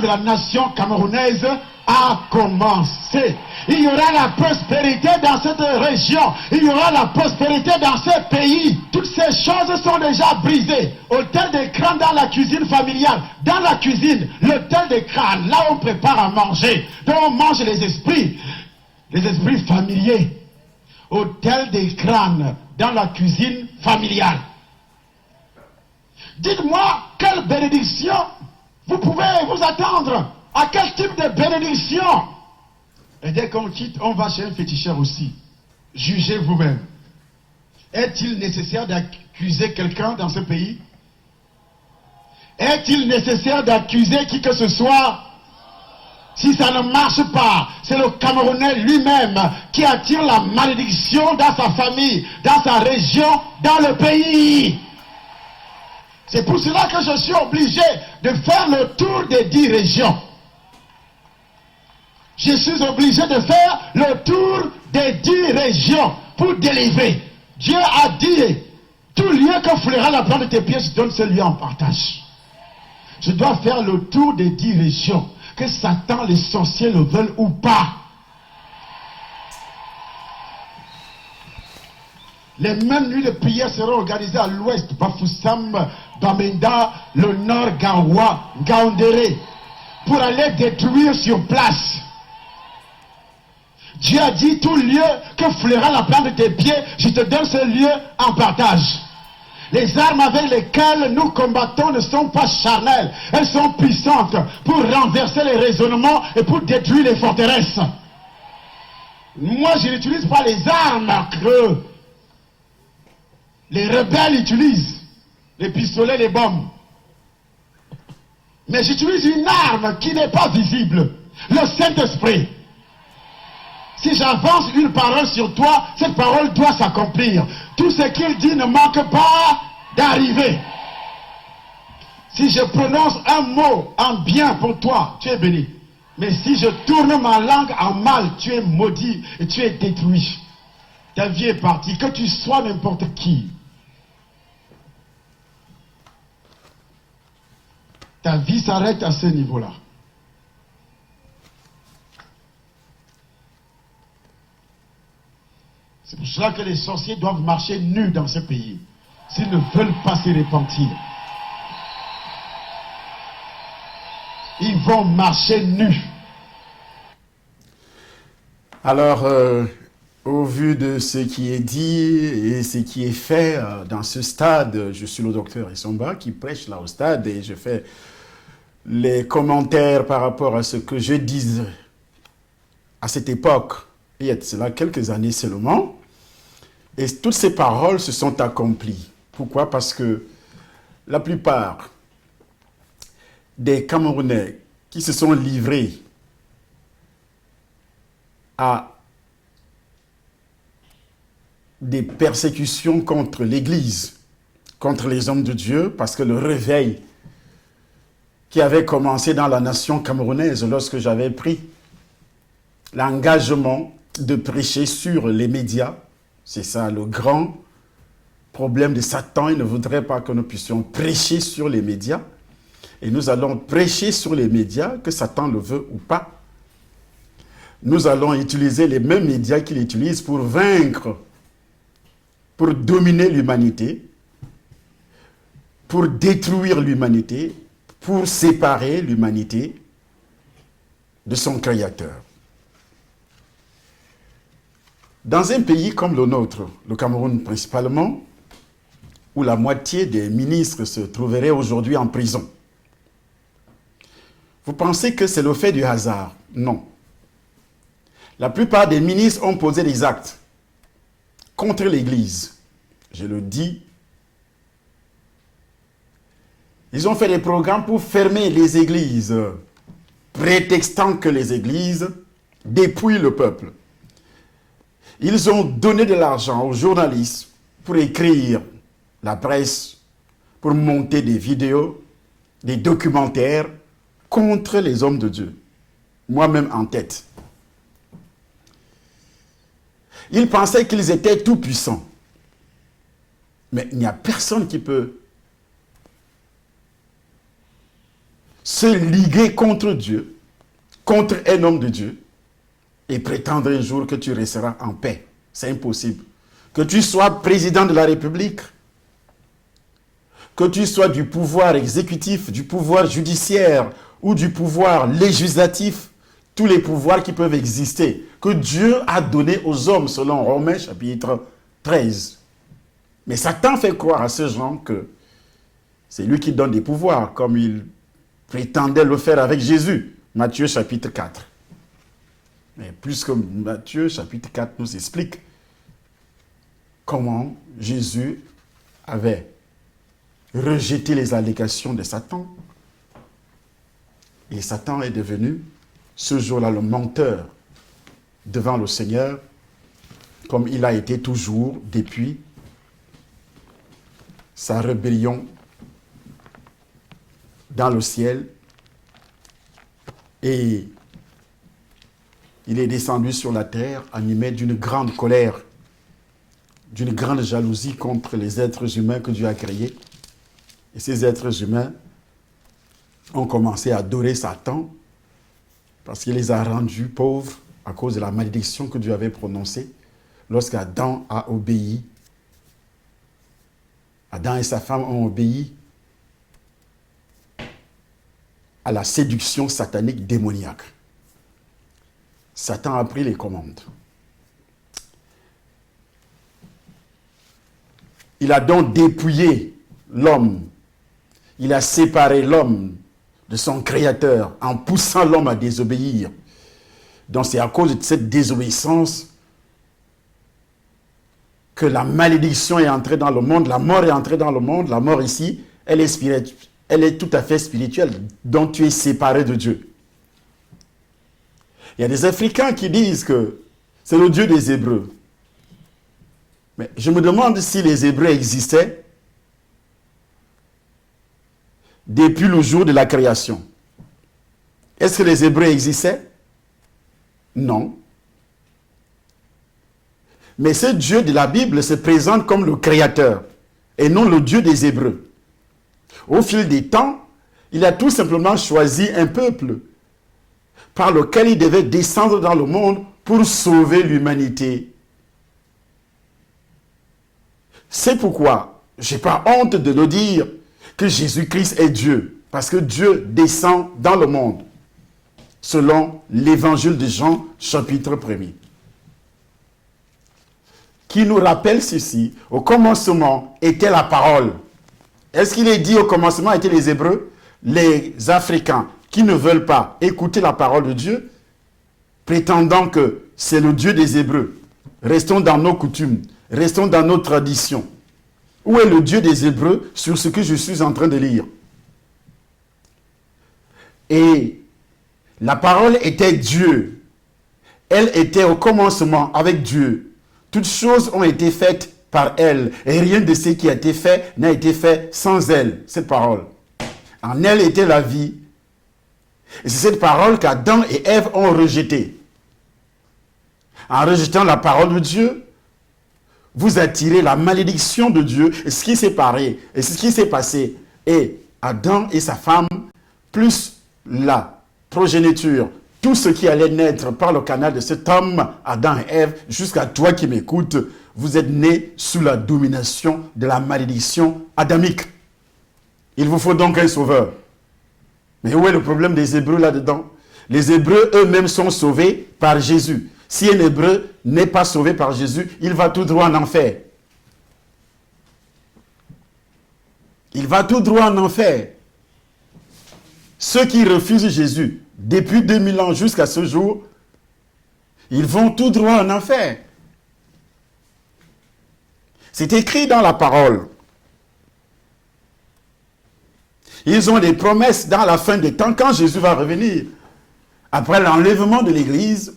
de la nation camerounaise a commencé. Il y aura la prospérité dans cette région. Il y aura la prospérité dans ce pays. Toutes ces choses sont déjà brisées. Autel de crâne dans la cuisine familiale. Dans la cuisine, l'autel de crâne, là où on prépare à manger. Donc on mange les esprits familiers. Autel de crâne dans la cuisine familiale. Dites-moi, quelle bénédiction vous pouvez vous attendre? À quel type de bénédiction? Et dès qu'on quitte, on va chez un féticheur aussi. Jugez vous-même. Est-il nécessaire d'accuser quelqu'un dans ce pays? Est-il nécessaire d'accuser qui que ce soit? Si ça ne marche pas, c'est le Camerounais lui-même qui attire la malédiction dans sa famille, dans sa région, dans le pays. C'est pour cela que je suis obligé de faire le tour des 10 régions. Je suis obligé de faire le tour des 10 régions pour délivrer. Dieu a dit, tout lieu que fleura la plante de tes pieds, je donne ce lieu en partage. Je dois faire le tour des 10 régions, que Satan, les sorciers le veulent ou pas. Les mêmes nuits de prière seront organisées à l'ouest, Bafoussam, Bamenda, le nord, Gawa, Gaoundéré, pour aller détruire sur place. Dieu a dit, tout lieu que fleura la plante de tes pieds, je te donne ce lieu en partage. Les armes avec lesquelles nous combattons ne sont pas charnelles, elles sont puissantes pour renverser les raisonnements et pour détruire les forteresses. Moi, je n'utilise pas les armes que les rebelles utilisent, les pistolets, les bombes. Mais j'utilise une arme qui n'est pas visible, le Saint-Esprit. Si j'avance une parole sur toi, cette parole doit s'accomplir. Tout ce qu'il dit ne manque pas d'arriver. Si je prononce un mot en bien pour toi, tu es béni. Mais si je tourne ma langue en mal, tu es maudit et tu es détruit. Ta vie est partie, que tu sois n'importe qui. Ta vie s'arrête à ce niveau-là. C'est pour cela que les sorciers doivent marcher nus dans ce pays, s'ils ne veulent pas se repentir. Ils vont marcher nus. Alors, au vu de ce qui est dit et ce qui est fait dans ce stade, je suis le docteur Essomba qui prêche là au stade et je fais les commentaires par rapport à ce que je disais à cette époque, il y a de cela quelques années seulement. Et toutes ces paroles se sont accomplies. Pourquoi? Parce que la plupart des Camerounais qui se sont livrés à des persécutions contre l'Église, contre les hommes de Dieu, parce que le réveil qui avait commencé dans la nation camerounaise lorsque j'avais pris l'engagement de prêcher sur les médias, c'est ça le grand problème de Satan. Il ne voudrait pas que nous puissions prêcher sur les médias. Et nous allons prêcher sur les médias, que Satan le veut ou pas. Nous allons utiliser les mêmes médias qu'il utilise pour vaincre, pour dominer l'humanité, pour détruire l'humanité, pour séparer l'humanité de son Créateur. Dans un pays comme le nôtre, le Cameroun principalement, où la moitié des ministres se trouveraient aujourd'hui en prison, vous pensez que c'est le fait du hasard? Non. La plupart des ministres ont posé des actes contre l'Église. Je le dis. Ils ont fait des programmes pour fermer les églises, prétextant que les églises dépouillent le peuple. Ils ont donné de l'argent aux journalistes pour écrire la presse, pour monter des vidéos, des documentaires contre les hommes de Dieu. Moi-même en tête. Ils pensaient qu'ils étaient tout puissants. Mais il n'y a personne qui peut se liguer contre Dieu, contre un homme de Dieu, et prétendre un jour que tu resteras en paix. C'est impossible. Que tu sois président de la République, que tu sois du pouvoir exécutif, du pouvoir judiciaire ou du pouvoir législatif, tous les pouvoirs qui peuvent exister, que Dieu a donné aux hommes selon Romains chapitre 13. Mais Satan fait croire à ces gens que c'est lui qui donne des pouvoirs, comme il prétendait le faire avec Jésus. Matthieu chapitre 4. Mais plus que Matthieu chapitre 4 nous explique comment Jésus avait rejeté les allégations de Satan. Et Satan est devenu ce jour-là le menteur devant le Seigneur, comme il a été toujours depuis sa rébellion dans le ciel. Et il est descendu sur la terre animé d'une grande colère, d'une grande jalousie contre les êtres humains que Dieu a créés. Et ces êtres humains ont commencé à adorer Satan parce qu'il les a rendus pauvres à cause de la malédiction que Dieu avait prononcée lorsqu'Adam a obéi. Adam et sa femme ont obéi à la séduction satanique démoniaque. Satan a pris les commandes. Il a donc dépouillé l'homme. Il a séparé l'homme de son Créateur en poussant l'homme à désobéir. Donc c'est à cause de cette désobéissance que la malédiction est entrée dans le monde, la mort est entrée dans le monde. La mort ici, elle est spirituelle, elle est tout à fait spirituelle, donc tu es séparé de Dieu. Il y a des Africains qui disent que c'est le Dieu des Hébreux. Mais je me demande si les Hébreux existaient depuis le jour de la création. Est-ce que les Hébreux existaient? Non. Mais ce Dieu de la Bible se présente comme le Créateur et non le Dieu des Hébreux. Au fil des temps, il a tout simplement choisi un peuple par lequel il devait descendre dans le monde pour sauver l'humanité. C'est pourquoi je n'ai pas honte de le dire que Jésus-Christ est Dieu, parce que Dieu descend dans le monde, selon l'évangile de Jean, chapitre 1er. Qui nous rappelle ceci, au commencement était la parole. Est-ce qu'il est dit au commencement étaient les Hébreux? Les Africains qui ne veulent pas écouter la parole de Dieu, prétendant que c'est le Dieu des Hébreux. Restons dans nos coutumes, restons dans nos traditions. Où est le Dieu des Hébreux sur ce que je suis en train de lire? Et la parole était Dieu. Elle était au commencement avec Dieu. Toutes choses ont été faites par elle. Et rien de ce qui a été fait n'a été fait sans elle, cette parole. En elle était la vie. Et c'est cette parole qu'Adam et Ève ont rejetée. En rejetant la parole de Dieu, vous attirez la malédiction de Dieu. Et ce qui s'est passé, et Adam et sa femme, plus la progéniture, tout ce qui allait naître par le canal de cet homme, Adam et Ève, jusqu'à toi qui m'écoutes, vous êtes nés sous la domination de la malédiction adamique. Il vous faut donc un sauveur. Mais où est le problème des Hébreux là-dedans? Les Hébreux eux-mêmes sont sauvés par Jésus. Si un Hébreu n'est pas sauvé par Jésus, il va tout droit en enfer. Il va tout droit en enfer. Ceux qui refusent Jésus, depuis 2000 ans jusqu'à ce jour, ils vont tout droit en enfer. C'est écrit dans la parole. Ils ont des promesses dans la fin des temps, quand Jésus va revenir. Après l'enlèvement de l'Église,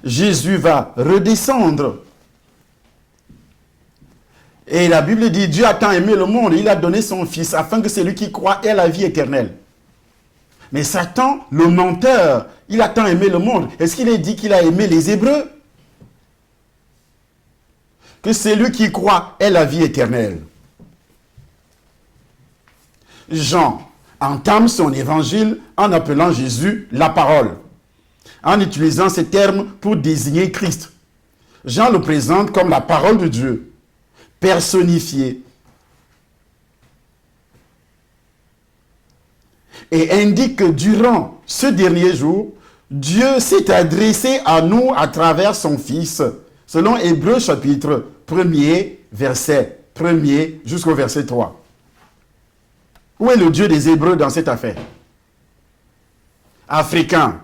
Jésus va redescendre. Et la Bible dit, Dieu a tant aimé le monde, il a donné son Fils, afin que celui qui croit ait la vie éternelle. Mais Satan, le menteur, il a tant aimé le monde. Est-ce qu'il est dit qu'il a aimé les Hébreux? Que celui qui croit ait la vie éternelle. Jean, entame son évangile en appelant Jésus la parole, en utilisant ces termes pour désigner Christ. Jean le présente comme la parole de Dieu, personnifiée, et indique que durant ce dernier jour, Dieu s'est adressé à nous à travers son Fils, selon Hébreux chapitre 1er, verset 1er jusqu'au verset 3. Où est le Dieu des Hébreux dans cette affaire? Africain.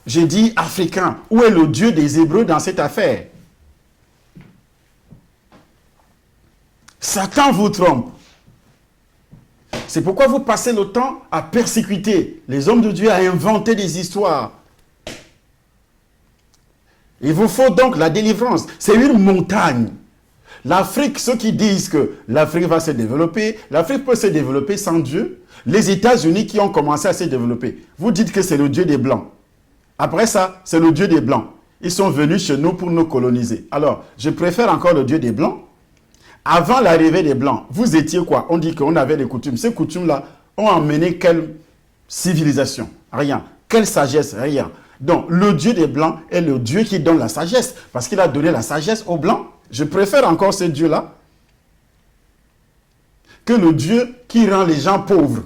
J'ai dit africain. Où est le Dieu des Hébreux dans cette affaire? Satan vous trompe. C'est pourquoi vous passez le temps à persécuter les hommes de Dieu, à inventer des histoires. Il vous faut donc la délivrance. C'est une montagne. L'Afrique, ceux qui disent que l'Afrique va se développer, l'Afrique peut se développer sans Dieu. Les États-Unis qui ont commencé à se développer, vous dites que c'est le Dieu des Blancs. Après ça, c'est le Dieu des Blancs. Ils sont venus chez nous pour nous coloniser. Alors, je préfère encore le Dieu des Blancs. Avant l'arrivée des Blancs, vous étiez quoi? On dit qu'on avait des coutumes. Ces coutumes-là ont amené quelle civilisation? Rien. Quelle sagesse? Rien. Donc, le Dieu des Blancs est le Dieu qui donne la sagesse, parce qu'il a donné la sagesse aux Blancs. Je préfère encore ce Dieu-là que le Dieu qui rend les gens pauvres,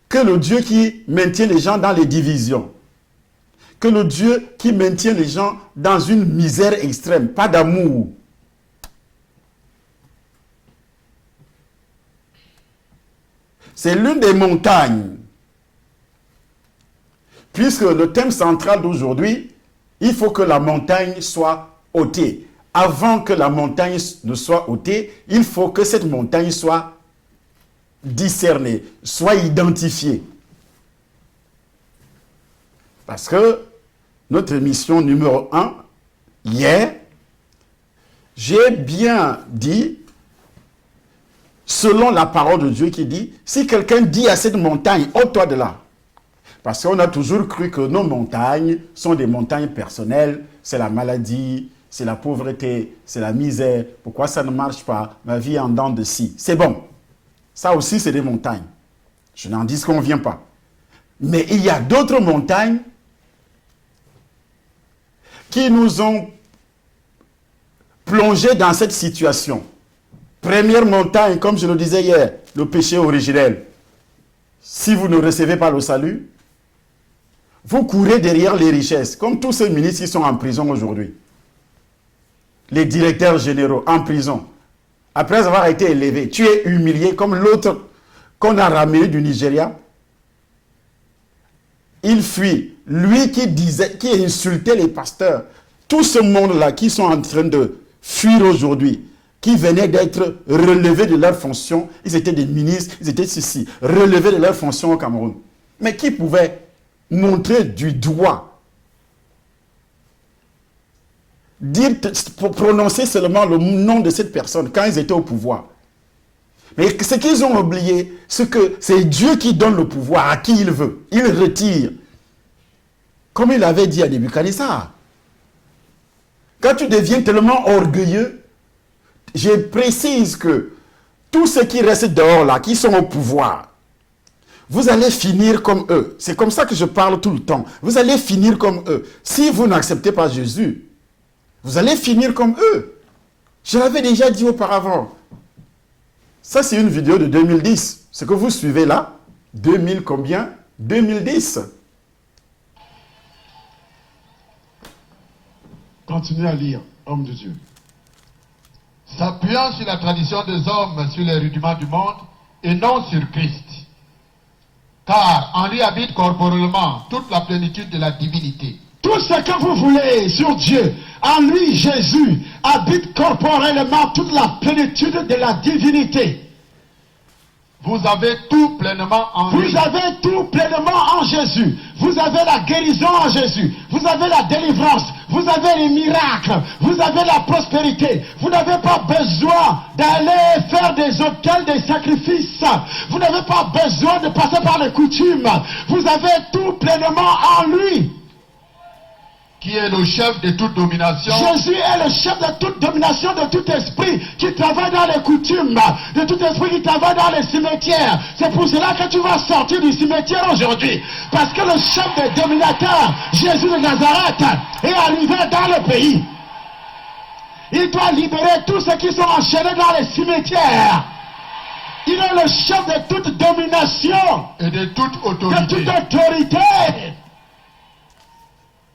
que le Dieu qui maintient les gens dans les divisions, que le Dieu qui maintient les gens dans une misère extrême, pas d'amour. C'est l'une des montagnes. Puisque le thème central d'aujourd'hui, il faut que la montagne soit ôtée. Avant que la montagne ne soit ôtée, il faut que cette montagne soit discernée, soit identifiée. Parce que notre émission numéro 1, hier, j'ai bien dit, selon la parole de Dieu qui dit, si quelqu'un dit à cette montagne, ôte-toi de là. Parce qu'on a toujours cru que nos montagnes sont des montagnes personnelles, c'est la maladie, c'est la pauvreté, c'est la misère. Pourquoi ça ne marche pas? Ma vie en dents de scie. C'est bon. Ça aussi, c'est des montagnes. Je n'en dis qu'on ne vient pas. Mais il y a d'autres montagnes qui nous ont plongés dans cette situation. Première montagne, comme je le disais hier, le péché originel. Si vous ne recevez pas le salut, vous courez derrière les richesses, comme tous ces ministres qui sont en prison aujourd'hui. Les directeurs généraux en prison. Après avoir été élevés, tu es humilié comme l'autre qu'on a ramené du Nigeria. Il fuit. Lui qui disait, qui insultait les pasteurs. Tout ce monde-là qui sont en train de fuir aujourd'hui, qui venaient d'être relevés de leurs fonctions, ils étaient des ministres, ils étaient ceci, relevés de leurs fonctions au Cameroun. Mais qui pouvait montrer du doigt, dire, prononcer seulement le nom de cette personne quand ils étaient au pouvoir. Mais ce qu'ils ont oublié, c'est que c'est Dieu qui donne le pouvoir à qui il veut. Il retire. Comme il avait dit à Nebuchadnezzar. Quand tu deviens tellement orgueilleux, je précise que tous ceux qui restent dehors là, qui sont au pouvoir, vous allez finir comme eux. C'est comme ça que je parle tout le temps. Vous allez finir comme eux. Si vous n'acceptez pas Jésus, vous allez finir comme eux. Je l'avais déjà dit auparavant. Ça, c'est une vidéo de 2010. Ce que vous suivez là, 2000 combien? 2010. Continuez à lire, homme de Dieu. S'appuyant sur la tradition des hommes, sur les rudiments du monde, et non sur Christ. Car en lui habite corporellement toute la plénitude de la divinité. Tout ce que vous voulez sur Dieu, en lui, Jésus, habite corporellement toute la plénitude de la divinité. Vous avez tout pleinement en lui. Vous avez tout pleinement en Jésus. Vous avez la guérison en Jésus. Vous avez la délivrance. Vous avez les miracles. Vous avez la prospérité. Vous n'avez pas besoin d'aller faire des autels, des sacrifices. Vous n'avez pas besoin de passer par les coutumes. Vous avez tout pleinement en lui. qui est le chef de toute domination, Jésus est le chef de toute domination, de tout esprit qui travaille dans les coutumes, de tout esprit qui travaille dans les cimetières. C'est pour cela que tu vas sortir du cimetière aujourd'hui. Parce que le chef des dominateurs, Jésus de Nazareth, est arrivé dans le pays. Il doit libérer tous ceux qui sont enchaînés dans les cimetières. Il est le chef de toute domination et de toute de autorité. toute autorité.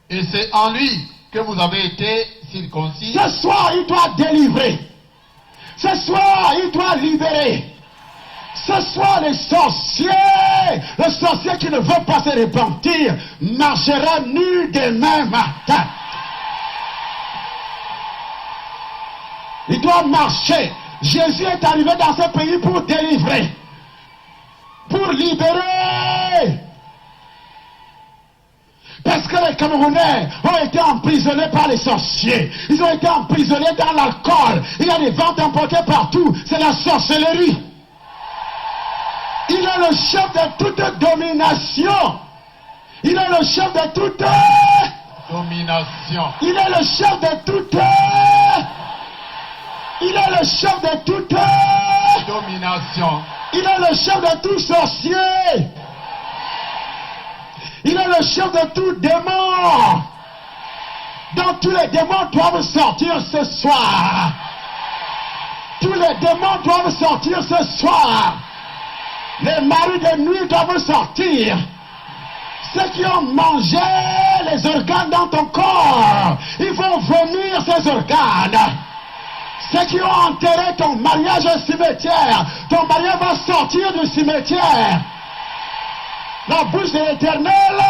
Et c'est en lui que vous avez été circoncis. Ce soir, il doit délivrer. Ce soir, il doit libérer. Ce soir, le sorcier qui ne veut pas se repentir, marchera nu demain matin. Il doit marcher. Jésus est arrivé dans ce pays pour délivrer, pour libérer. Parce que les Camerounais ont été emprisonnés par les sorciers. Ils ont été emprisonnés dans l'alcool. Il y a des ventes importées partout. C'est la sorcellerie. Il est le chef de toute domination. Il est le chef de toute domination. Il est le chef de toute Il est le chef de toute domination. Il est le chef de tout sorcier. Il est le chef de tout démon. Donc tous les démons doivent sortir ce soir. Tous les démons doivent sortir ce soir. Les maris de nuit doivent sortir. Ceux qui ont mangé les organes dans ton corps, ils vont vomir ces organes. Ceux qui ont enterré ton mariage au cimetière, ton mariage va sortir du cimetière. La bouche de l'Éternel.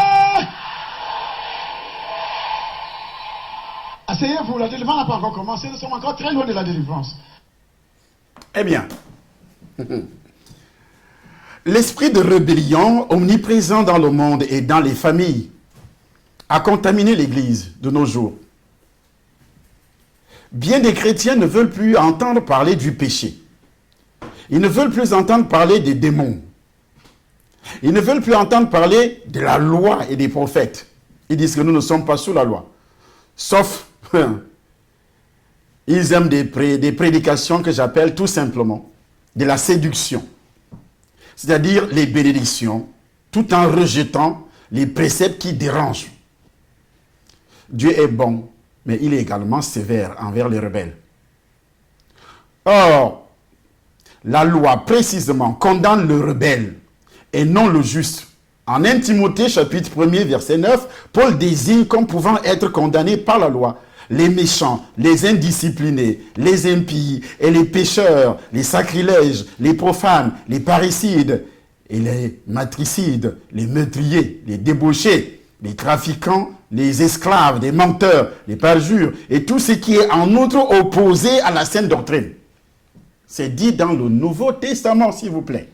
Asseyez-vous, la délivrance n'a pas encore commencé, nous sommes encore très loin de la délivrance. Eh bien, l'esprit de rébellion omniprésent dans le monde et dans les familles a contaminé l'Église de nos jours. Bien des chrétiens ne veulent plus entendre parler du péché. Ils ne veulent plus entendre parler des démons. Ils ne veulent plus entendre parler de la loi et des prophètes. Ils disent que nous ne sommes pas sous la loi. Sauf, ils aiment des prédications que j'appelle tout simplement de la séduction. C'est-à-dire les bénédictions, tout en rejetant les préceptes qui dérangent. Dieu est bon, mais il est également sévère envers les rebelles. Or, la loi précisément condamne le rebelle et non le juste. En 1 Timothée chapitre 1er verset 9, Paul désigne comme pouvant être condamnés par la loi les méchants, les indisciplinés, les impies et les pécheurs, les sacrilèges, les profanes, les parricides et les matricides, les meurtriers, les débauchés, les trafiquants, les esclaves, les menteurs, les parjures et tout ce qui est en outre opposé à la saine doctrine. C'est dit dans le Nouveau Testament, s'il vous plaît.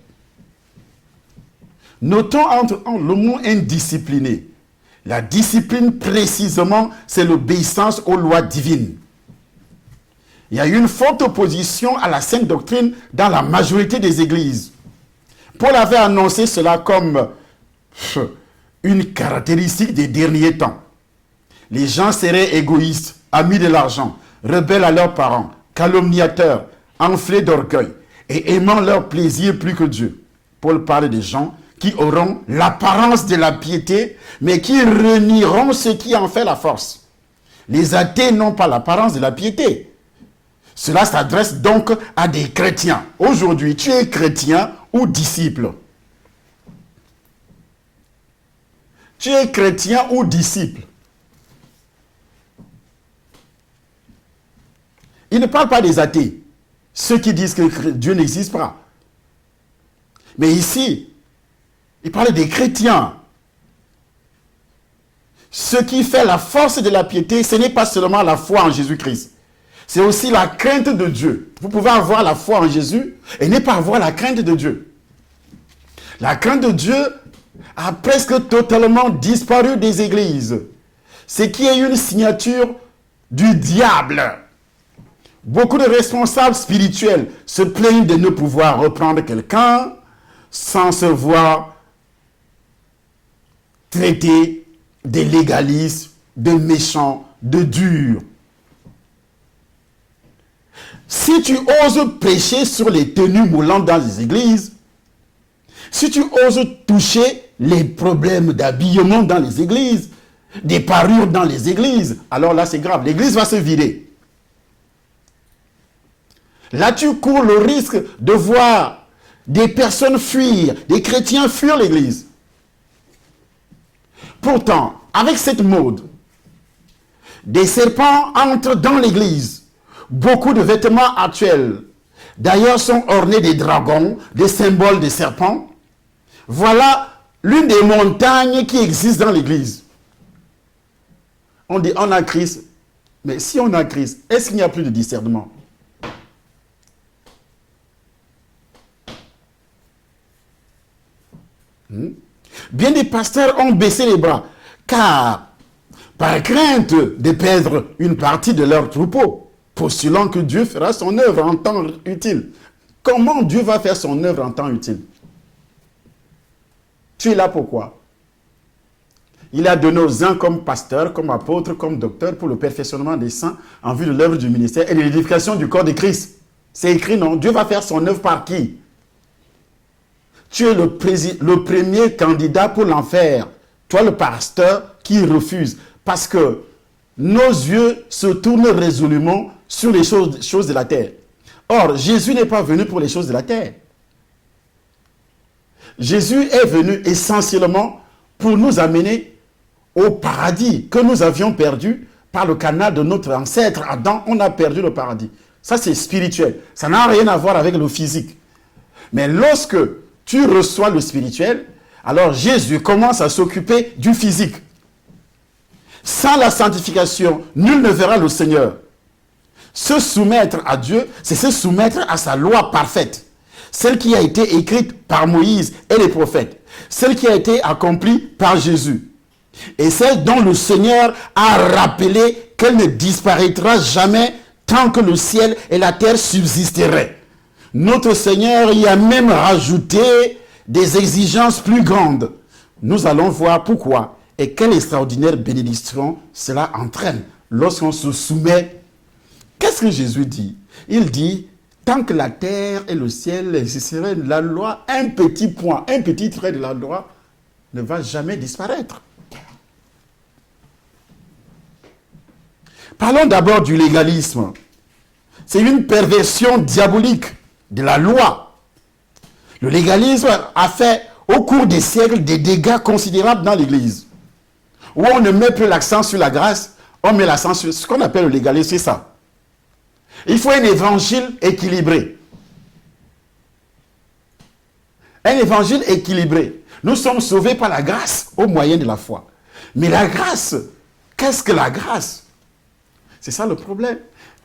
Notons entre le mot indiscipliné. La discipline, précisément, c'est l'obéissance aux lois divines. Il y a une forte opposition à la sainte doctrine dans la majorité des églises. Paul avait annoncé cela comme une caractéristique des derniers temps. Les gens seraient égoïstes, amis de l'argent, rebelles à leurs parents, calomniateurs, enflés d'orgueil et aimant leur plaisir plus que Dieu. Paul parle des gens qui auront l'apparence de la piété, mais qui renieront ce qui en fait la force. Les athées n'ont pas l'apparence de la piété. Cela s'adresse donc à des chrétiens. Aujourd'hui, tu es chrétien ou disciple? Tu es chrétien ou disciple? Il ne parle pas des athées, ceux qui disent que Dieu n'existe pas. Mais ici, il parle des chrétiens. Ce qui fait la force de la piété, ce n'est pas seulement la foi en Jésus-Christ. C'est aussi la crainte de Dieu. Vous pouvez avoir la foi en Jésus et ne pas avoir la crainte de Dieu. La crainte de Dieu a presque totalement disparu des églises. Ce qui est une signature du diable. Beaucoup de responsables spirituels se plaignent de ne pouvoir reprendre quelqu'un sans se voir traité de légaliste de méchant, de dur. Si tu oses prêcher sur les tenues moulantes dans les églises, si tu oses toucher les problèmes d'habillement dans les églises, des parures dans les églises, alors là c'est grave, l'église va se vider. Là tu cours le risque de voir des personnes fuir, des chrétiens fuir l'église. Pourtant, avec cette mode, des serpents entrent dans l'église. Beaucoup de vêtements actuels, d'ailleurs, sont ornés des dragons, des symboles des serpents. Voilà l'une des montagnes qui existent dans l'église. On dit, on a Christ. Mais si on a Christ, est-ce qu'il n'y a plus de discernement? Bien des pasteurs ont baissé les bras, car par crainte de perdre une partie de leur troupeau, postulant que Dieu fera son œuvre en temps utile. Comment Dieu va faire son œuvre en temps utile? Tu es là pourquoi? Il a donné aux uns comme pasteurs, comme apôtres, comme docteurs pour le perfectionnement des saints en vue de l'œuvre du ministère et de l'édification du corps de Christ. C'est écrit, non? Dieu va faire son œuvre par qui? Tu es le premier candidat pour l'enfer. Toi, le pasteur qui refuse. Parce que nos yeux se tournent résolument sur les choses de la terre. Or, Jésus n'est pas venu pour les choses de la terre. Jésus est venu essentiellement pour nous amener au paradis que nous avions perdu par le canal de notre ancêtre Adam. On a perdu le paradis. Ça, c'est spirituel. Ça n'a rien à voir avec le physique. Mais lorsque tu reçois le spirituel, alors Jésus commence à s'occuper du physique. Sans la sanctification, nul ne verra le Seigneur. Se soumettre à Dieu, c'est se soumettre à sa loi parfaite. Celle qui a été écrite par Moïse et les prophètes. Celle qui a été accomplie par Jésus. Et celle dont le Seigneur a rappelé qu'elle ne disparaîtra jamais tant que le ciel et la terre subsisteraient. Notre Seigneur y a même rajouté des exigences plus grandes. Nous allons voir pourquoi et quelle extraordinaire bénédiction cela entraîne lorsqu'on se soumet. Qu'est-ce que Jésus dit? Il dit, tant que la terre et le ciel existeraient, la loi, un petit point, un petit trait de la loi ne va jamais disparaître. Parlons d'abord du légalisme. C'est une perversion diabolique de la loi. Le légalisme a fait au cours des siècles des dégâts considérables dans l'Église. Où on ne met plus l'accent sur la grâce, on met l'accent sur ce qu'on appelle le légalisme, c'est ça. Il faut un évangile équilibré. Un évangile équilibré. Nous sommes sauvés par la grâce au moyen de la foi. Mais la grâce, qu'est-ce que la grâce? C'est ça le problème.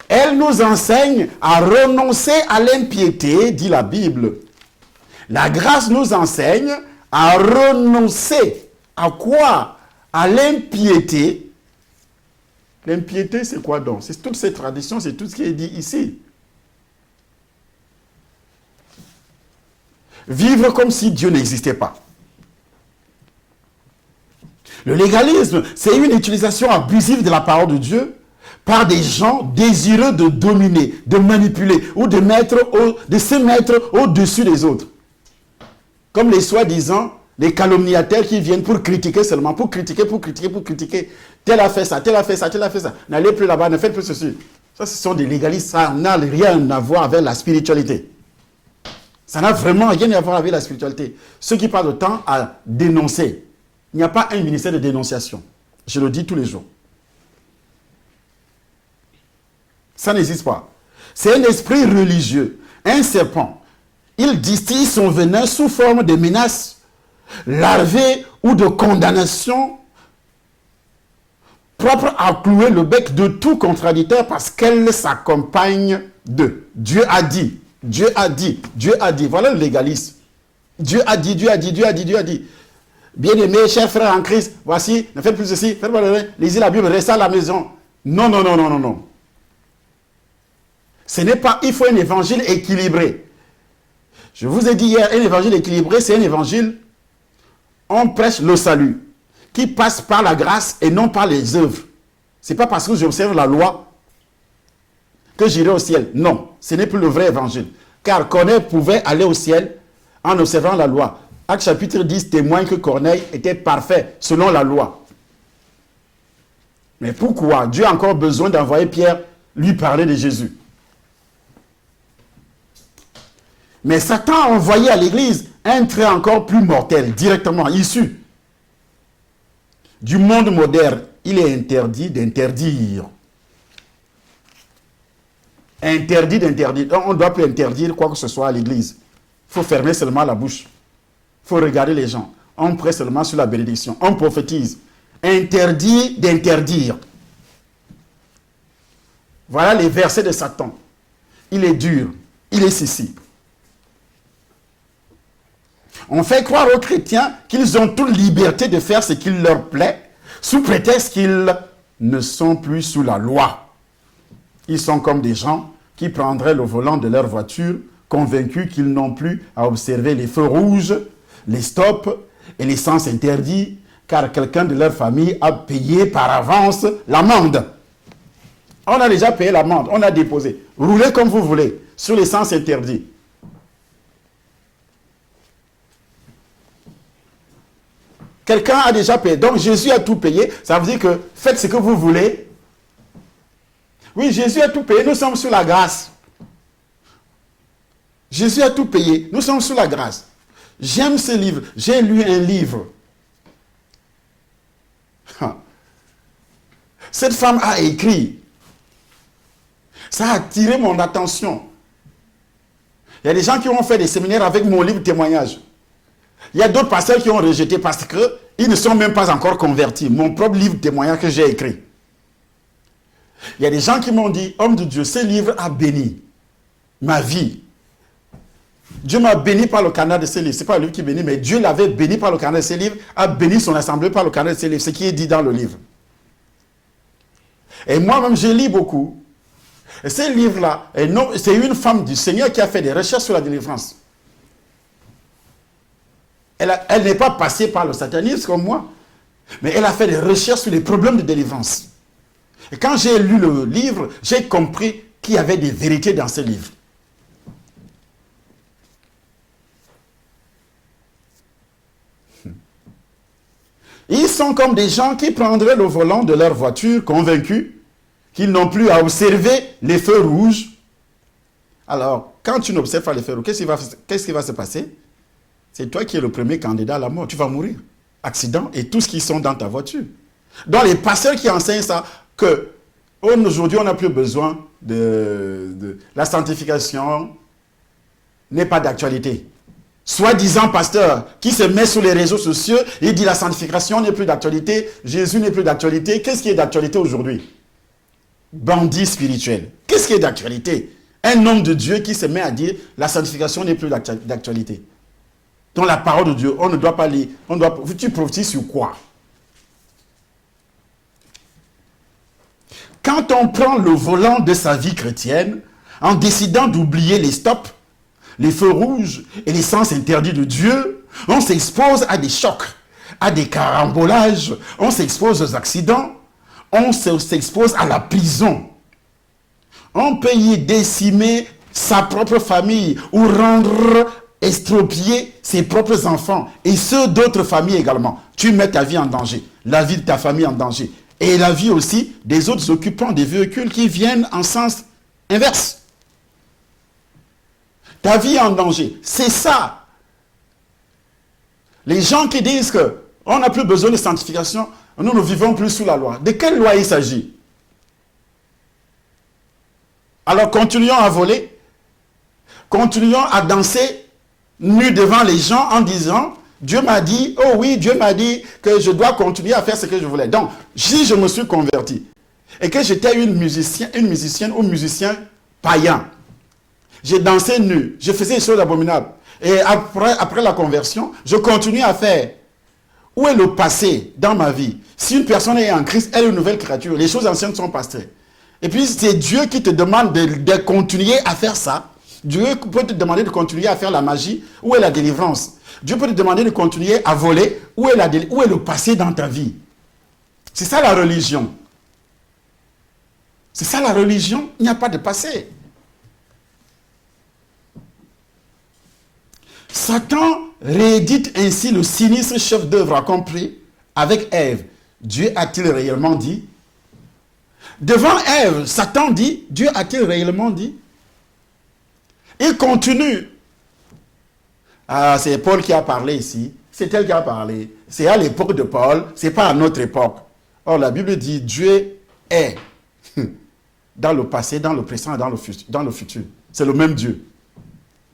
Elle nous enseigne à renoncer à l'impiété, dit la Bible. La grâce nous enseigne à renoncer à quoi? À l'impiété. L'impiété, c'est quoi donc? C'est toutes ces traditions, c'est tout ce qui est dit ici. Vivre comme si Dieu n'existait pas. Le légalisme, c'est une utilisation abusive de la parole de Dieu par des gens désireux de dominer, de manipuler ou de se mettre au-dessus des autres. Comme les soi-disant, les calomniateurs qui viennent pour critiquer seulement, pour critiquer. Tel a fait ça, tel a fait ça, tel a fait ça. N'allez plus là-bas, ne faites plus ceci. Ça, ce sont des légalistes, ça n'a rien à voir avec la spiritualité. Ça n'a vraiment rien à voir avec la spiritualité. Ceux qui passent le temps à dénoncer. Il n'y a pas un ministère de dénonciation. Je le dis tous les jours. Ça n'existe pas. C'est un esprit religieux, un serpent. Il distille son venin sous forme de menaces, larvées ou de condamnation, propre à clouer le bec de tout contradicteur parce qu'elle s'accompagne de Dieu a dit, Dieu a dit, Dieu a dit. Voilà le légalisme. Dieu a dit, Dieu a dit, Dieu a dit, Dieu a dit. Bien-aimés, chers frères en Christ, voici, ne faites plus ceci, faites pas le lisez la Bible, restez à la maison. Non, non, non, non, non, non. Ce n'est pas, il faut un évangile équilibré. Je vous ai dit hier, un évangile équilibré, c'est un évangile, on prêche le salut. qui passe par la grâce et non par les œuvres. Ce n'est pas parce que j'observe la loi que j'irai au ciel. Non, ce n'est plus le vrai évangile. Car Corneille pouvait aller au ciel en observant la loi. Acte chapitre 10 témoigne que Corneille était parfait selon la loi. Mais pourquoi Dieu a encore besoin d'envoyer Pierre lui parler de Jésus? Mais Satan a envoyé à l'église un trait encore plus mortel, directement issu du monde moderne. Il est interdit d'interdire. Interdit d'interdire. On ne doit plus interdire quoi que ce soit à l'église. Il faut fermer seulement la bouche. Il faut regarder les gens. On prie seulement sur la bénédiction. On prophétise. Interdit d'interdire. Voilà les versets de Satan. Il est dur. Il est ceci. On fait croire aux chrétiens qu'ils ont toute liberté de faire ce qu'il leur plaît, sous prétexte qu'ils ne sont plus sous la loi. Ils sont comme des gens qui prendraient le volant de leur voiture, convaincus qu'ils n'ont plus à observer les feux rouges, les stops et les sens interdits, car quelqu'un de leur famille a payé par avance l'amende. On a déjà payé l'amende, on a déposé. Roulez comme vous voulez, sur les sens interdits. Quelqu'un a déjà payé. Donc Jésus a tout payé. Ça veut dire que faites ce que vous voulez. Oui, Jésus a tout payé. Nous sommes sous la grâce. Jésus a tout payé. Nous sommes sous la grâce. J'aime ce livre. J'ai lu un livre. Cette femme a écrit. Ça a attiré mon attention. Il y a des gens qui ont fait des séminaires avec mon livre témoignage. Il y a d'autres pasteurs qui ont rejeté parce qu'ils ne sont même pas encore convertis. Mon propre livre témoignage que j'ai écrit. Il y a des gens qui m'ont dit, homme de Dieu, ce livre a béni ma vie. Dieu m'a béni par le canal de ce livre. Ce n'est pas le livre qui bénit, mais Dieu l'avait béni par le canal de ce livre, a béni son assemblée par le canal de ce livre, ce qui est dit dans le livre. Et moi-même, je lis beaucoup. Et ce livre-là, c'est une femme du Seigneur qui a fait des recherches sur la délivrance. Elle n'est pas passée par le satanisme comme moi, mais elle a fait des recherches sur les problèmes de délivrance. Et quand j'ai lu le livre, j'ai compris qu'il y avait des vérités dans ce livre. Ils sont comme des gens qui prendraient le volant de leur voiture, convaincus qu'ils n'ont plus à observer les feux rouges. Alors, quand tu n'observes pas les feux rouges, qu'est-ce qui va se passer? C'est toi qui es le premier candidat à la mort. Tu vas mourir. Accident et tout ce qui sont dans ta voiture. Donc les pasteurs qui enseignent ça, que aujourd'hui on n'a plus besoin de la sanctification, n'est pas d'actualité. Soi-disant pasteur qui se met sur les réseaux sociaux, il dit la sanctification n'est plus d'actualité, Jésus n'est plus d'actualité. Qu'est-ce qui est d'actualité aujourd'hui? Bandit spirituel. Qu'est-ce qui est d'actualité? Un homme de Dieu qui se met à dire la sanctification n'est plus d'actualité. Dans la parole de Dieu, on ne doit pas lire. Tu prophétises sur quoi? Quand on prend le volant de sa vie chrétienne, en décidant d'oublier les stops, les feux rouges et les sens interdits de Dieu, on s'expose à des chocs, à des carambolages, on s'expose aux accidents, on s'expose à la prison. On peut y décimer sa propre famille ou rendre estropier ses propres enfants et ceux d'autres familles également. Tu mets ta vie en danger, la vie de ta famille en danger et la vie aussi des autres occupants des véhicules qui viennent en sens inverse. Ta vie est en danger, c'est ça. Les gens qui disent qu'on n'a plus besoin de sanctification, nous ne vivons plus sous la loi. De quelle loi il s'agit? Alors continuons à voler, continuons à danser nu devant les gens en disant, Dieu m'a dit, oh oui, Dieu m'a dit que je dois continuer à faire ce que je voulais. Donc, si je me suis converti et que j'étais une musicienne ou musicien païen, j'ai dansé nu, je faisais des choses abominables. Et après la conversion, je continue à faire. Où est le passé dans ma vie? Si une personne est en Christ, elle est une nouvelle créature. Les choses anciennes sont passées. Et puis, c'est Dieu qui te demande de continuer à faire ça. Dieu peut te demander de continuer à faire la magie. Où est la délivrance? Dieu peut te demander de continuer à voler. Où est le passé dans ta vie? C'est ça la religion. C'est ça la religion. Il n'y a pas de passé. Satan réédite ainsi le sinistre chef d'œuvre accompli avec Ève. Dieu a-t-il réellement dit? Devant Ève, Satan dit, Dieu a-t-il réellement dit? Il continue. Ah, c'est Paul qui a parlé ici. C'est elle qui a parlé. C'est à l'époque de Paul, c'est pas à notre époque. Or, la Bible dit, Dieu est dans le passé, dans le présent et dans le futur. C'est le même Dieu.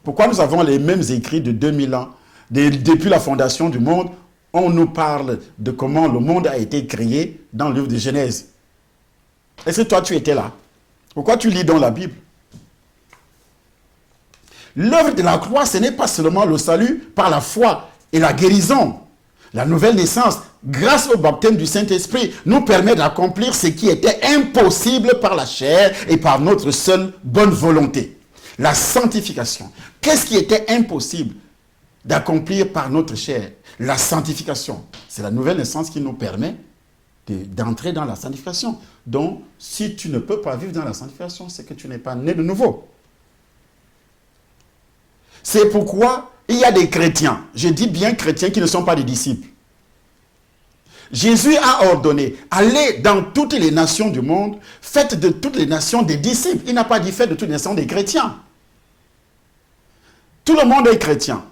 Pourquoi nous avons les mêmes écrits de 2000 ans? Depuis la fondation du monde, on nous parle de comment le monde a été créé dans le livre de Genèse. Est-ce que toi, tu étais là? Pourquoi tu lis dans la Bible? L'œuvre de la croix, ce n'est pas seulement le salut par la foi et la guérison. La nouvelle naissance, grâce au baptême du Saint-Esprit, nous permet d'accomplir ce qui était impossible par la chair et par notre seule bonne volonté. La sanctification. Qu'est-ce qui était impossible d'accomplir par notre chair? La sanctification. C'est la nouvelle naissance qui nous permet d'entrer dans la sanctification. Donc, si tu ne peux pas vivre dans la sanctification, c'est que tu n'es pas né de nouveau. C'est pourquoi il y a des chrétiens, je dis bien chrétiens qui ne sont pas des disciples. Jésus a ordonné, allez dans toutes les nations du monde, faites de toutes les nations des disciples. Il n'a pas dit faites de toutes les nations des chrétiens. Tout le monde est chrétien.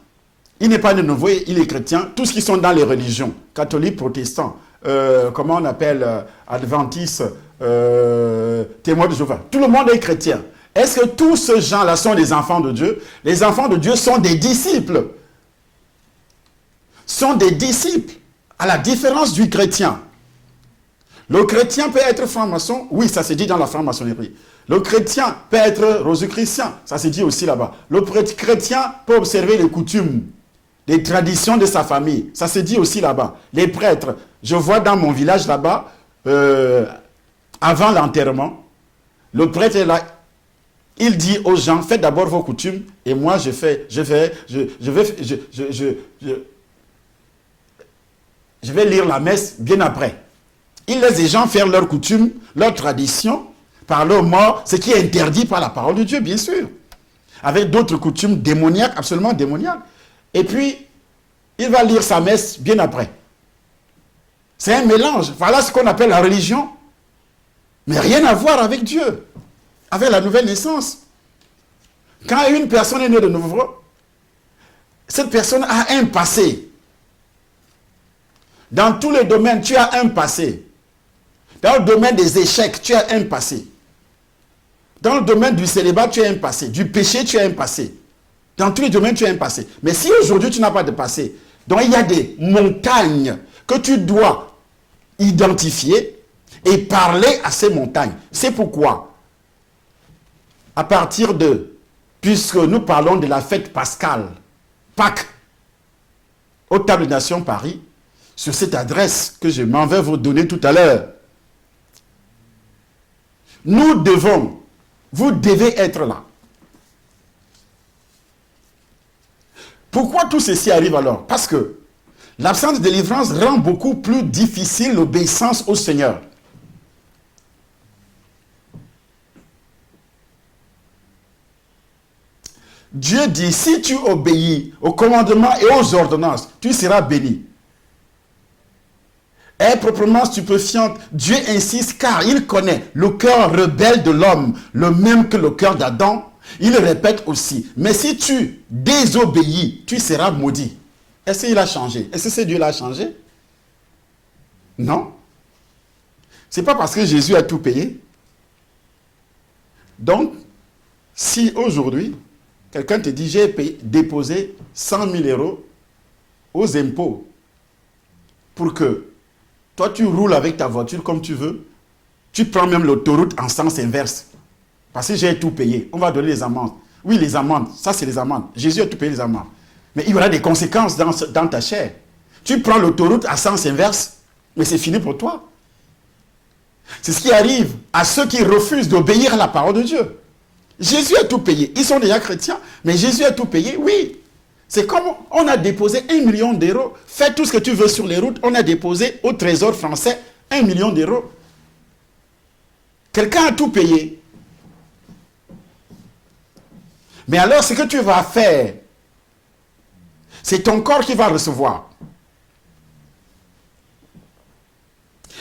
Il n'est pas de nouveau, il est chrétien. Tous ceux qui sont dans les religions, catholiques, protestants, comment on appelle, adventistes, témoins de Jéhovah. Tout le monde est chrétien. Est-ce que tous ces gens-là sont des enfants de Dieu? Les enfants de Dieu sont des disciples. Sont des disciples, à la différence du chrétien. Le chrétien peut être franc-maçon, oui, ça se dit dans la franc-maçonnerie. Le chrétien peut être rosicrucien, ça se dit aussi là-bas. Le chrétien peut observer les coutumes, les traditions de sa famille, ça se dit aussi là-bas. Les prêtres, je vois dans mon village là-bas, avant l'enterrement, le prêtre est là. Il dit aux gens, faites d'abord vos coutumes, et moi je vais lire la messe bien après. Il laisse les gens faire leurs coutumes, leurs traditions, par leur mort, ce qui est interdit par la parole de Dieu, bien sûr. Avec d'autres coutumes démoniaques, absolument démoniaques. Et puis, il va lire sa messe bien après. C'est un mélange. Voilà ce qu'on appelle la religion. Mais rien à voir avec Dieu. Avec la nouvelle naissance. Quand une personne est née de nouveau, cette personne a un passé. Dans tous les domaines, tu as un passé. Dans le domaine des échecs, tu as un passé. Dans le domaine du célibat, tu as un passé. Du péché, tu as un passé. Dans tous les domaines, tu as un passé. Mais si aujourd'hui, tu n'as pas de passé, donc il y a des montagnes que tu dois identifier et parler à ces montagnes. C'est pourquoi, à partir de, puisque nous parlons de la fête pascale, Pâques, au Table des Nations Paris, sur cette adresse que je m'en vais vous donner tout à l'heure, vous devez être là. Pourquoi tout ceci arrive alors? Parce que l'absence de délivrance rend beaucoup plus difficile l'obéissance au Seigneur. Dieu dit, si tu obéis aux commandements et aux ordonnances, tu seras béni. Est proprement stupéfiante, Dieu insiste car il connaît le cœur rebelle de l'homme, le même que le cœur d'Adam. Il répète aussi, mais si tu désobéis, tu seras maudit. Est-ce qu'il a changé? Est-ce que c'est Dieu qui a changé? Non. Ce n'est pas parce que Jésus a tout payé. Donc, si aujourd'hui, quelqu'un te dit, j'ai déposé 100 000 euros aux impôts pour que toi, tu roules avec ta voiture comme tu veux. Tu prends même l'autoroute en sens inverse. Parce que j'ai tout payé. On va donner les amendes. Oui, les amendes. Ça, c'est les amendes. Jésus a tout payé les amendes. Mais il y aura des conséquences dans ta chair. Tu prends l'autoroute à sens inverse, mais c'est fini pour toi. C'est ce qui arrive à ceux qui refusent d'obéir à la parole de Dieu. Jésus a tout payé. Ils sont déjà chrétiens, mais Jésus a tout payé, oui. C'est comme on a déposé 1 million d'euros. Fais tout ce que tu veux sur les routes. On a déposé au Trésor français 1 million d'euros. Quelqu'un a tout payé. Mais alors, ce que tu vas faire, c'est ton corps qui va recevoir.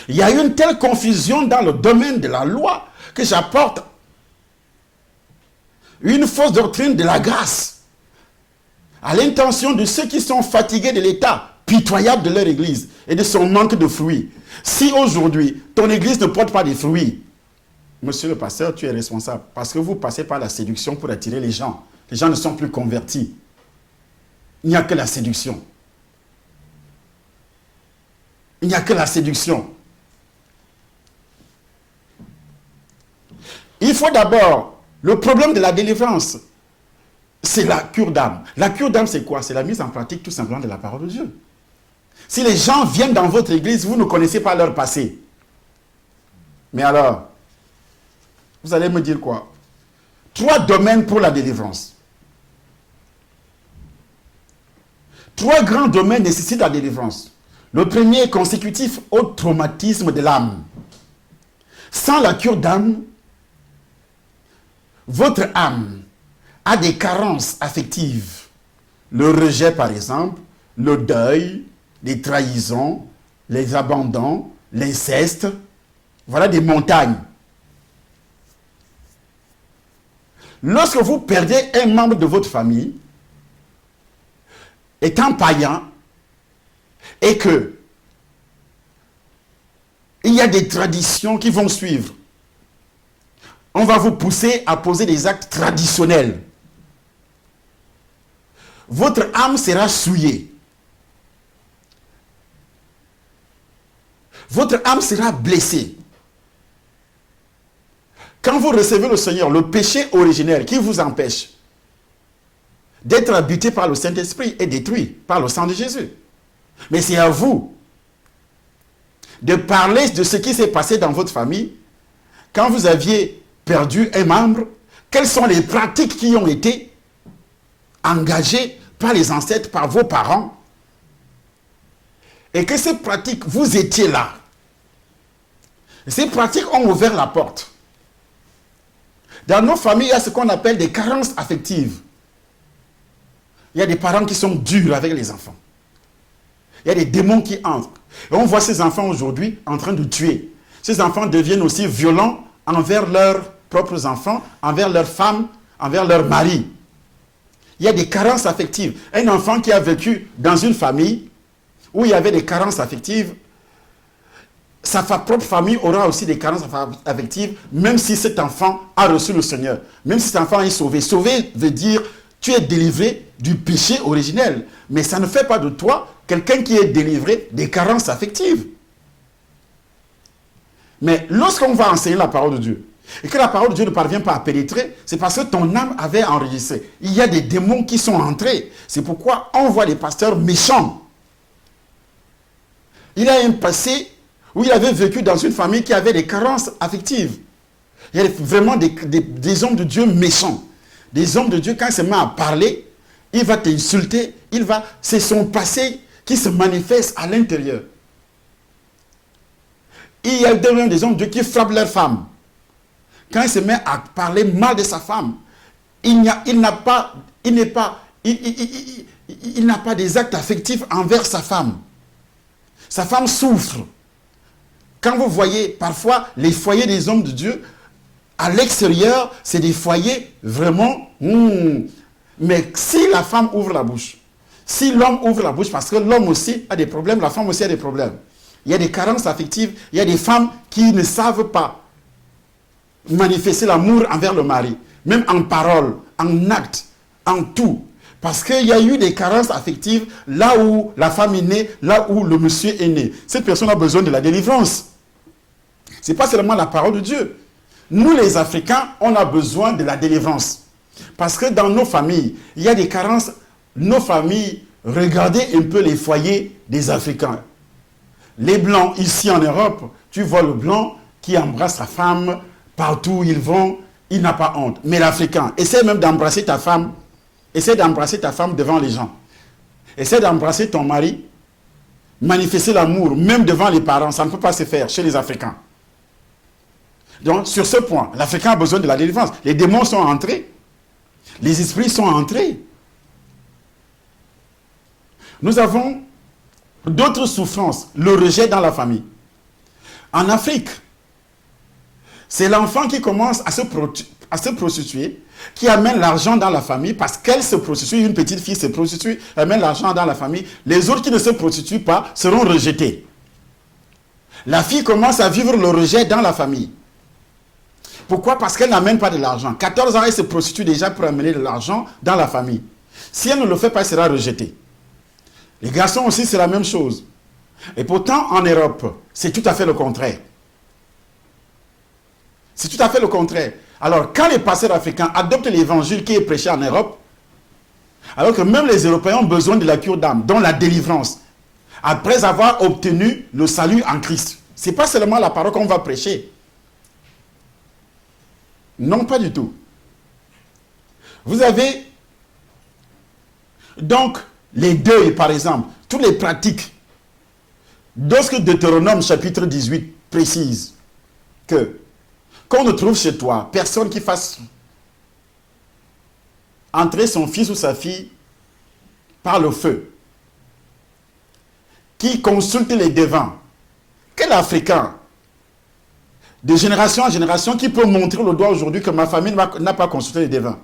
Il y a une telle confusion dans le domaine de la loi que j'apporte une fausse doctrine de la grâce à l'intention de ceux qui sont fatigués de l'état pitoyable de leur église et de son manque de fruits. Si aujourd'hui, ton église ne porte pas de fruits, monsieur le pasteur, tu es responsable parce que vous passez par la séduction pour attirer les gens. Les gens ne sont plus convertis. Il n'y a que la séduction. Il n'y a que la séduction. Il faut d'abord, le problème de la délivrance, c'est la cure d'âme. La cure d'âme, c'est quoi? C'est la mise en pratique tout simplement de la parole de Dieu. Si les gens viennent dans votre église, vous ne connaissez pas leur passé. Mais alors, vous allez me dire quoi? 3 domaines pour la délivrance. 3 grands domaines nécessitent la délivrance. Le premier est consécutif au traumatisme de l'âme. Sans la cure d'âme, votre âme a des carences affectives. Le rejet, par exemple, le deuil, les trahisons, les abandons, l'inceste. Voilà des montagnes. Lorsque vous perdez un membre de votre famille, étant païen, et que il y a des traditions qui vont suivre, on va vous pousser à poser des actes traditionnels. Votre âme sera souillée. Votre âme sera blessée. Quand vous recevez le Seigneur, le péché originel qui vous empêche d'être habité par le Saint-Esprit est détruit par le sang de Jésus. Mais c'est à vous de parler de ce qui s'est passé dans votre famille quand vous aviez perdu un membre. Quelles sont les pratiques qui ont été engagées par les ancêtres, par vos parents, et que ces pratiques, vous étiez là. Ces pratiques ont ouvert la porte. Dans nos familles, il y a ce qu'on appelle des carences affectives. Il y a des parents qui sont durs avec les enfants. Il y a des démons qui entrent. Et on voit ces enfants aujourd'hui en train de tuer. Ces enfants deviennent aussi violents envers leurs propres enfants, envers leurs femmes, envers leurs maris. Il y a des carences affectives. Un enfant qui a vécu dans une famille où il y avait des carences affectives, sa propre famille aura aussi des carences affectives, même si cet enfant a reçu le Seigneur. Même si cet enfant est sauvé. Sauvé veut dire tu es délivré du péché originel. Mais ça ne fait pas de toi quelqu'un qui est délivré des carences affectives. Mais lorsqu'on va enseigner la parole de Dieu, et que la parole de Dieu ne parvient pas à pénétrer, c'est parce que ton âme avait enregistré. Il y a des démons qui sont entrés. C'est pourquoi on voit les pasteurs méchants. Il a un passé où il avait vécu dans une famille qui avait des carences affectives. Il y a vraiment des hommes de Dieu méchants. Des hommes de Dieu, quand il se met à parler, il va t'insulter, c'est son passé qui se manifeste à l'intérieur. Il y a des hommes de Dieu qui frappent leur femme. Quand il se met à parler mal de sa femme, il n'a pas des actes affectifs envers sa femme. Sa femme souffre. Quand vous voyez parfois les foyers des hommes de Dieu, à l'extérieur, c'est des foyers vraiment... Mais si la femme ouvre la bouche, si l'homme ouvre la bouche, parce que l'homme aussi a des problèmes, la femme aussi a des problèmes. Il y a des carences affectives, il y a des femmes qui ne savent pas manifester l'amour envers le mari, même en parole, en acte, en tout. Parce qu'il y a eu des carences affectives là où la femme est née, là où le monsieur est né. Cette personne a besoin de la délivrance. Ce n'est pas seulement la parole de Dieu. Nous, les Africains, on a besoin de la délivrance. Parce que dans nos familles, il y a des carences. Nos familles, regardez un peu les foyers des Africains. Les Blancs, ici en Europe, tu vois le Blanc qui embrasse sa femme partout où ils vont, il n'a pas honte. Mais l'Africain, essaie même d'embrasser ta femme essaie d'embrasser ta femme devant les gens. Essaie d'embrasser ton mari, manifester l'amour, même devant les parents. Ça ne peut pas se faire chez les Africains. Donc, sur ce point, l'Africain a besoin de la délivrance. Les démons sont entrés. Les esprits sont entrés. Nous avons d'autres souffrances. Le rejet dans la famille. En Afrique, c'est l'enfant qui commence à se prostituer, qui amène l'argent dans la famille parce qu'elle se prostitue, une petite fille se prostitue, amène l'argent dans la famille. Les autres qui ne se prostituent pas seront rejetés. La fille commence à vivre le rejet dans la famille. Pourquoi? Parce qu'elle n'amène pas de l'argent. 14 ans, elle se prostitue déjà pour amener de l'argent dans la famille. Si elle ne le fait pas, elle sera rejetée. Les garçons aussi, c'est la même chose. Et pourtant, en Europe, c'est tout à fait le contraire. C'est tout à fait le contraire. Alors, quand les pasteurs africains adoptent l'évangile qui est prêché en Europe, alors que même les Européens ont besoin de la cure d'âme, dont la délivrance, après avoir obtenu le salut en Christ. Ce n'est pas seulement la parole qu'on va prêcher. Non, pas du tout. Vous avez donc les deuils, par exemple, toutes les pratiques. Lorsque Deutéronome chapitre 18 précise que qu'on ne trouve chez toi personne qui fasse entrer son fils ou sa fille par le feu, qui consulte les devins. Quel Africain, de génération en génération, qui peut montrer le doigt aujourd'hui que ma famille n'a pas consulté les devins?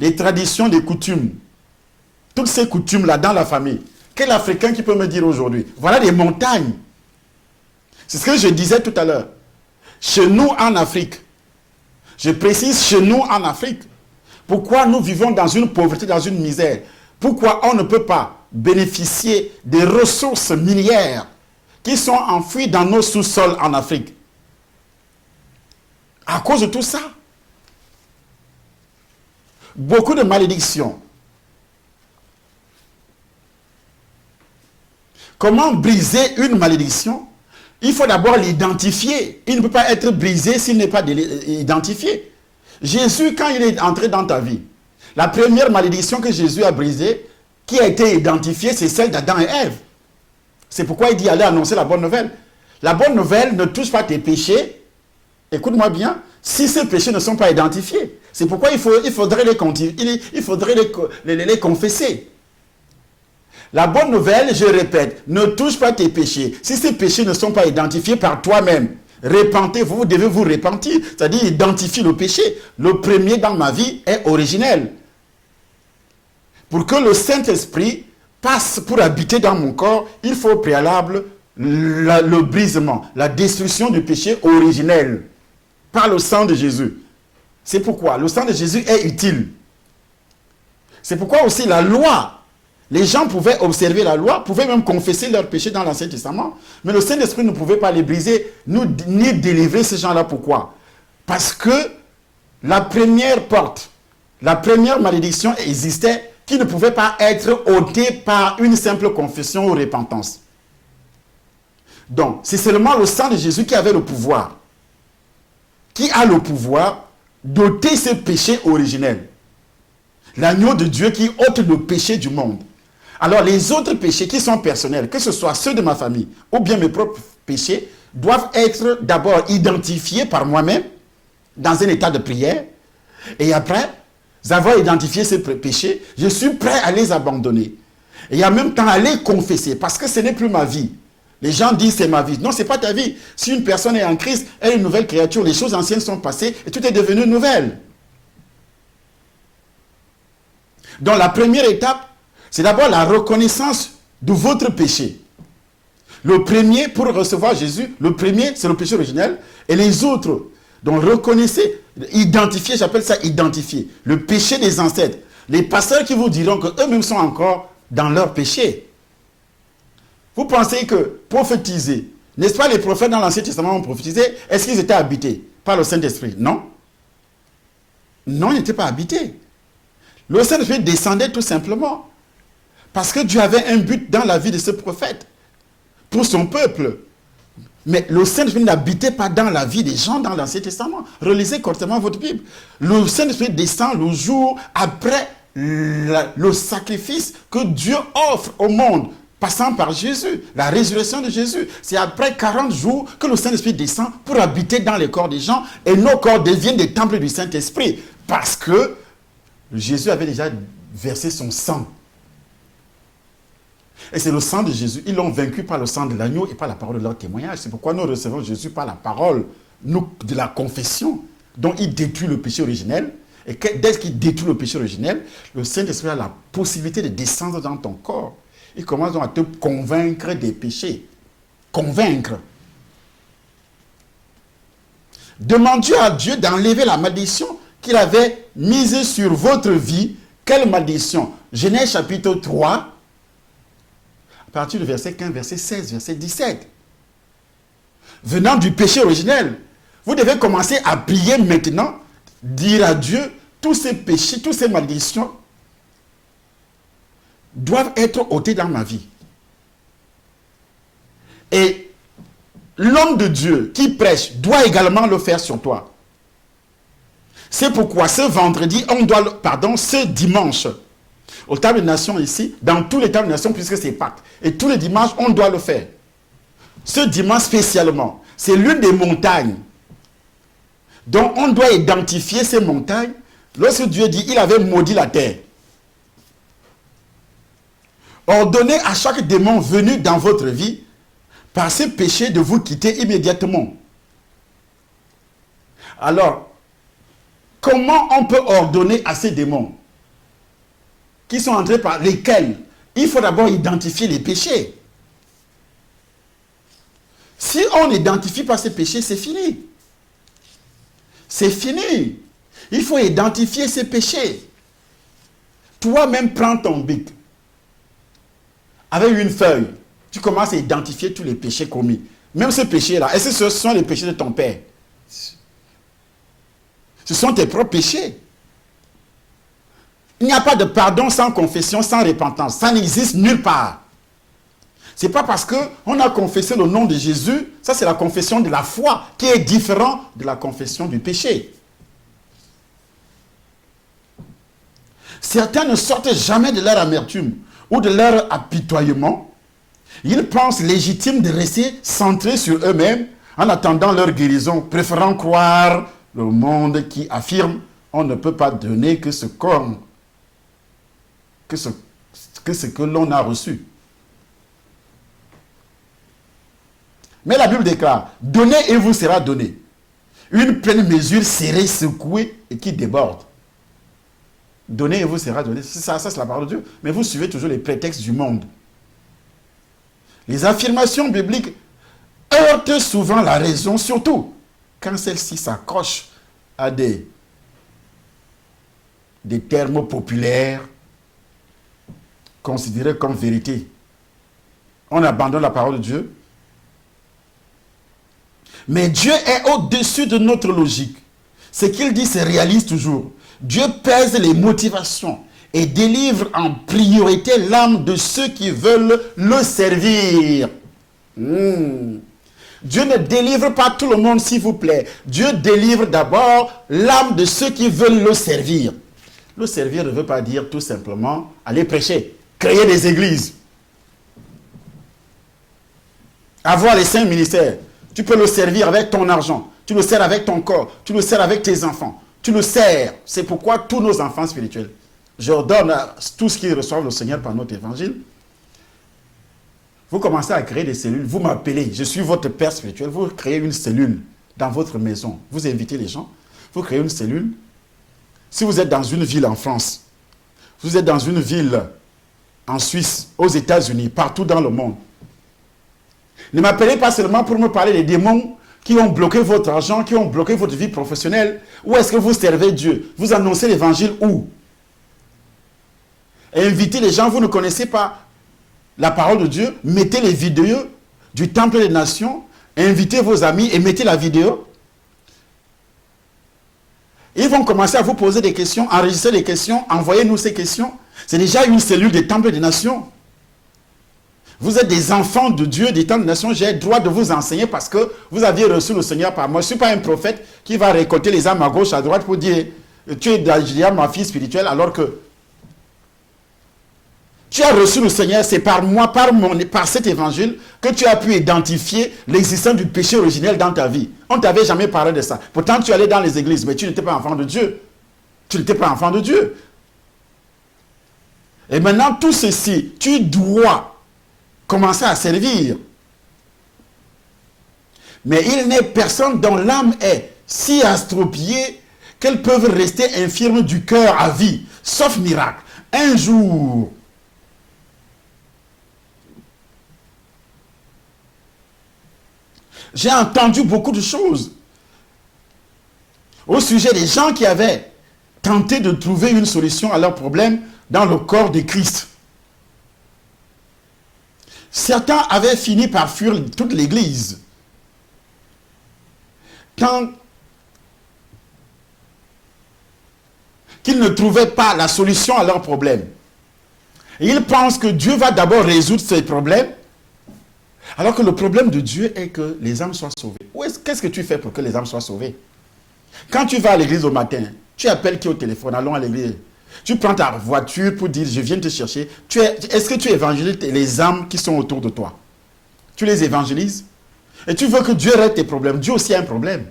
Les traditions, les coutumes, toutes ces coutumes-là dans la famille. Quel Africain qui peut me dire aujourd'hui? Voilà des montagnes. C'est ce que je disais tout à l'heure. Chez nous en Afrique, je précise chez nous en Afrique, pourquoi nous vivons dans une pauvreté, dans une misère? Pourquoi on ne peut pas bénéficier des ressources minières qui sont enfouies dans nos sous-sols en Afrique? À cause de tout ça. Beaucoup de malédictions. Comment briser une malédiction? Il faut d'abord l'identifier. Il ne peut pas être brisé s'il n'est pas identifié. Jésus, quand il est entré dans ta vie, la première malédiction que Jésus a brisée, qui a été identifiée, c'est celle d'Adam et Ève. C'est pourquoi il dit allez annoncer la bonne nouvelle. La bonne nouvelle ne touche pas tes péchés. Écoute-moi bien, si ces péchés ne sont pas identifiés. C'est pourquoi il faudrait les confesser. La bonne nouvelle, je répète, ne touche pas tes péchés. Si ces péchés ne sont pas identifiés par toi-même, repentez-vous, vous devez vous repentir. C'est-à-dire identifier le péché. Le premier dans ma vie est originel. Pour que le Saint-Esprit passe pour habiter dans mon corps, il faut au préalable le brisement, la destruction du péché originel par le sang de Jésus. C'est pourquoi le sang de Jésus est utile. C'est pourquoi aussi la loi, les gens pouvaient observer la loi, pouvaient même confesser leurs péchés dans l'Ancien Testament, mais le Saint-Esprit ne pouvait pas les briser, ni délivrer ces gens-là. Pourquoi? Parce que la première porte, la première malédiction existait qui ne pouvait pas être ôtée par une simple confession ou repentance. Donc, c'est seulement le sang de Jésus qui avait le pouvoir, qui a le pouvoir d'ôter ce péché originel. L'agneau de Dieu qui ôte le péché du monde. Alors les autres péchés qui sont personnels, que ce soit ceux de ma famille ou bien mes propres péchés, doivent être d'abord identifiés par moi-même dans un état de prière. Et après avoir identifié ces péchés, je suis prêt à les abandonner. Et en même temps à les confesser, parce que ce n'est plus ma vie. Les gens disent c'est ma vie. Non, ce n'est pas ta vie. Si une personne est en Christ, elle est une nouvelle créature, les choses anciennes sont passées et tout est devenu nouvelle. Donc la première étape, c'est d'abord la reconnaissance de votre péché. Le premier, pour recevoir Jésus, le premier, c'est le péché originel. Et les autres, donc reconnaissez, identifiez, j'appelle ça identifier. Le péché des ancêtres. Les pasteurs qui vous diront qu'eux-mêmes sont encore dans leur péché. Vous pensez que prophétiser, n'est-ce pas les prophètes dans l'Ancien Testament ont prophétisé? Est-ce qu'ils étaient habités par le Saint-Esprit? Non. Non, ils n'étaient pas habités. Le Saint-Esprit descendait tout simplement. Parce que Dieu avait un but dans la vie de ce prophète. Pour son peuple. Mais le Saint-Esprit n'habitait pas dans la vie des gens dans l'Ancien Testament. Relisez correctement votre Bible. Le Saint-Esprit descend le jour après le sacrifice que Dieu offre au monde, passant par Jésus, la résurrection de Jésus. C'est après 40 jours que le Saint-Esprit descend pour habiter dans les corps des gens et nos corps deviennent des temples du Saint-Esprit. Parce que Jésus avait déjà versé son sang. Et c'est le sang de Jésus. Ils l'ont vaincu par le sang de l'agneau et par la parole de leur témoignage. C'est pourquoi nous recevons Jésus par la parole de la confession, dont il détruit le péché originel. Et dès qu'il détruit le péché originel, le Saint-Esprit a la possibilité de descendre dans ton corps. Il commence donc à te convaincre des péchés. Convaincre. Demandez à Dieu d'enlever la malédiction qu'il avait mise sur votre vie. Quelle malédiction? Genèse chapitre 3, à partir du verset 15, verset 16, verset 17. Venant du péché originel, vous devez commencer à prier maintenant, dire à Dieu, tous ces péchés, toutes ces malédictions doivent être ôtés dans ma vie. Et l'homme de Dieu qui prêche doit également le faire sur toi. C'est pourquoi ce vendredi, ce dimanche, au Table des Nations ici, dans tous les Tables des Nations, puisque c'est Pâques, et tous les dimanches, on doit le faire. Ce dimanche spécialement, c'est l'une des montagnes. Donc on doit identifier ces montagnes. Lorsque Dieu dit, il avait maudit la terre. Ordonnez à chaque démon venu dans votre vie, par ce péché, de vous quitter immédiatement. Alors, comment on peut ordonner à ces démons qui sont entrés par lesquels il faut d'abord identifier les péchés. Si on n'identifie pas ces péchés, c'est fini. C'est fini. Il faut identifier ces péchés. Toi-même, prends ton bic. Avec une feuille, tu commences à identifier tous les péchés commis. Même ce péché-là, est-ce que ce sont les péchés de ton père? Ce sont tes propres péchés. Il n'y a pas de pardon sans confession, sans repentance. Ça n'existe nulle part. Ce n'est pas parce qu'on a confessé le nom de Jésus, ça c'est la confession de la foi, qui est différente de la confession du péché. Certains ne sortent jamais de leur amertume ou de leur apitoiement. Ils pensent légitime de rester centrés sur eux-mêmes en attendant leur guérison, préférant croire le monde qui affirme on ne peut pas donner que ce que l'on a reçu. Mais la Bible déclare, donnez et vous sera donné. Une pleine mesure serrée, secouée et qui déborde. Donnez et vous sera donné. Ça c'est la parole de Dieu. Mais vous suivez toujours les prétextes du monde. Les affirmations bibliques heurtent souvent la raison, surtout quand celle-ci s'accroche à des termes populaires considérés comme vérité. On abandonne la parole de Dieu. Mais Dieu est au-dessus de notre logique. Ce qu'il dit se réalise toujours. Dieu pèse les motivations et délivre en priorité l'âme de ceux qui veulent le servir. Dieu ne délivre pas tout le monde, s'il vous plaît. Dieu délivre d'abord l'âme de ceux qui veulent le servir. Le servir ne veut pas dire tout simplement aller prêcher, créer des églises, avoir les 5 ministères. Tu peux le servir avec ton argent, tu le sers avec ton corps, tu le sers avec tes enfants. Tu le sers. C'est pourquoi tous nos enfants spirituels, je leur donne à tous ceux qui reçoivent le Seigneur par notre évangile. Vous commencez à créer des cellules, vous m'appelez, je suis votre père spirituel, vous créez une cellule dans votre maison, vous invitez les gens, vous créez une cellule. Si vous êtes dans une ville en France, vous êtes dans une ville en Suisse, aux États-Unis, partout dans le monde, ne m'appelez pas seulement pour me parler des démons qui ont bloqué votre argent, qui ont bloqué votre vie professionnelle. Où est-ce que vous servez Dieu? Vous annoncez l'évangile où? Et invitez les gens, vous ne connaissez pas la parole de Dieu, mettez les vidéos du Temple des Nations, invitez vos amis et mettez la vidéo. Ils vont commencer à vous poser des questions, enregistrer des questions, envoyez-nous ces questions. C'est déjà une cellule des Temples des Nations. Vous êtes des enfants de Dieu, des Temples des Nations. J'ai le droit de vous enseigner parce que vous aviez reçu le Seigneur par moi. Je ne suis pas un prophète qui va récolter les âmes à gauche, à droite pour dire tu es déjà ma fille spirituelle alors que Tu as reçu le Seigneur, c'est par moi, par cet évangile, que tu as pu identifier l'existence du péché originel dans ta vie. On ne t'avait jamais parlé de ça. Pourtant, tu allais dans les églises, mais tu n'étais pas enfant de Dieu. Tu n'étais pas enfant de Dieu. Et maintenant, tout ceci, tu dois commencer à servir. Mais il n'est personne dont l'âme est si astropiée qu'elles peuvent rester infirmes du cœur à vie, sauf miracle. Un jour, j'ai entendu beaucoup de choses au sujet des gens qui avaient tenté de trouver une solution à leurs problèmes dans le corps de Christ. Certains avaient fini par fuir toute l'église. Tant qu'ils ne trouvaient pas la solution à leurs problèmes. Et ils pensent que Dieu va d'abord résoudre ces problèmes, alors que le problème de Dieu est que les âmes soient sauvées. Qu'est-ce que tu fais pour que les âmes soient sauvées? Quand tu vas à l'église au matin, tu appelles qui au téléphone, allons à l'église. Tu prends ta voiture pour dire, je viens te chercher. Est-ce que tu évangélises les âmes qui sont autour de toi? Tu les évangélises? Et tu veux que Dieu règle tes problèmes. Dieu aussi a un problème.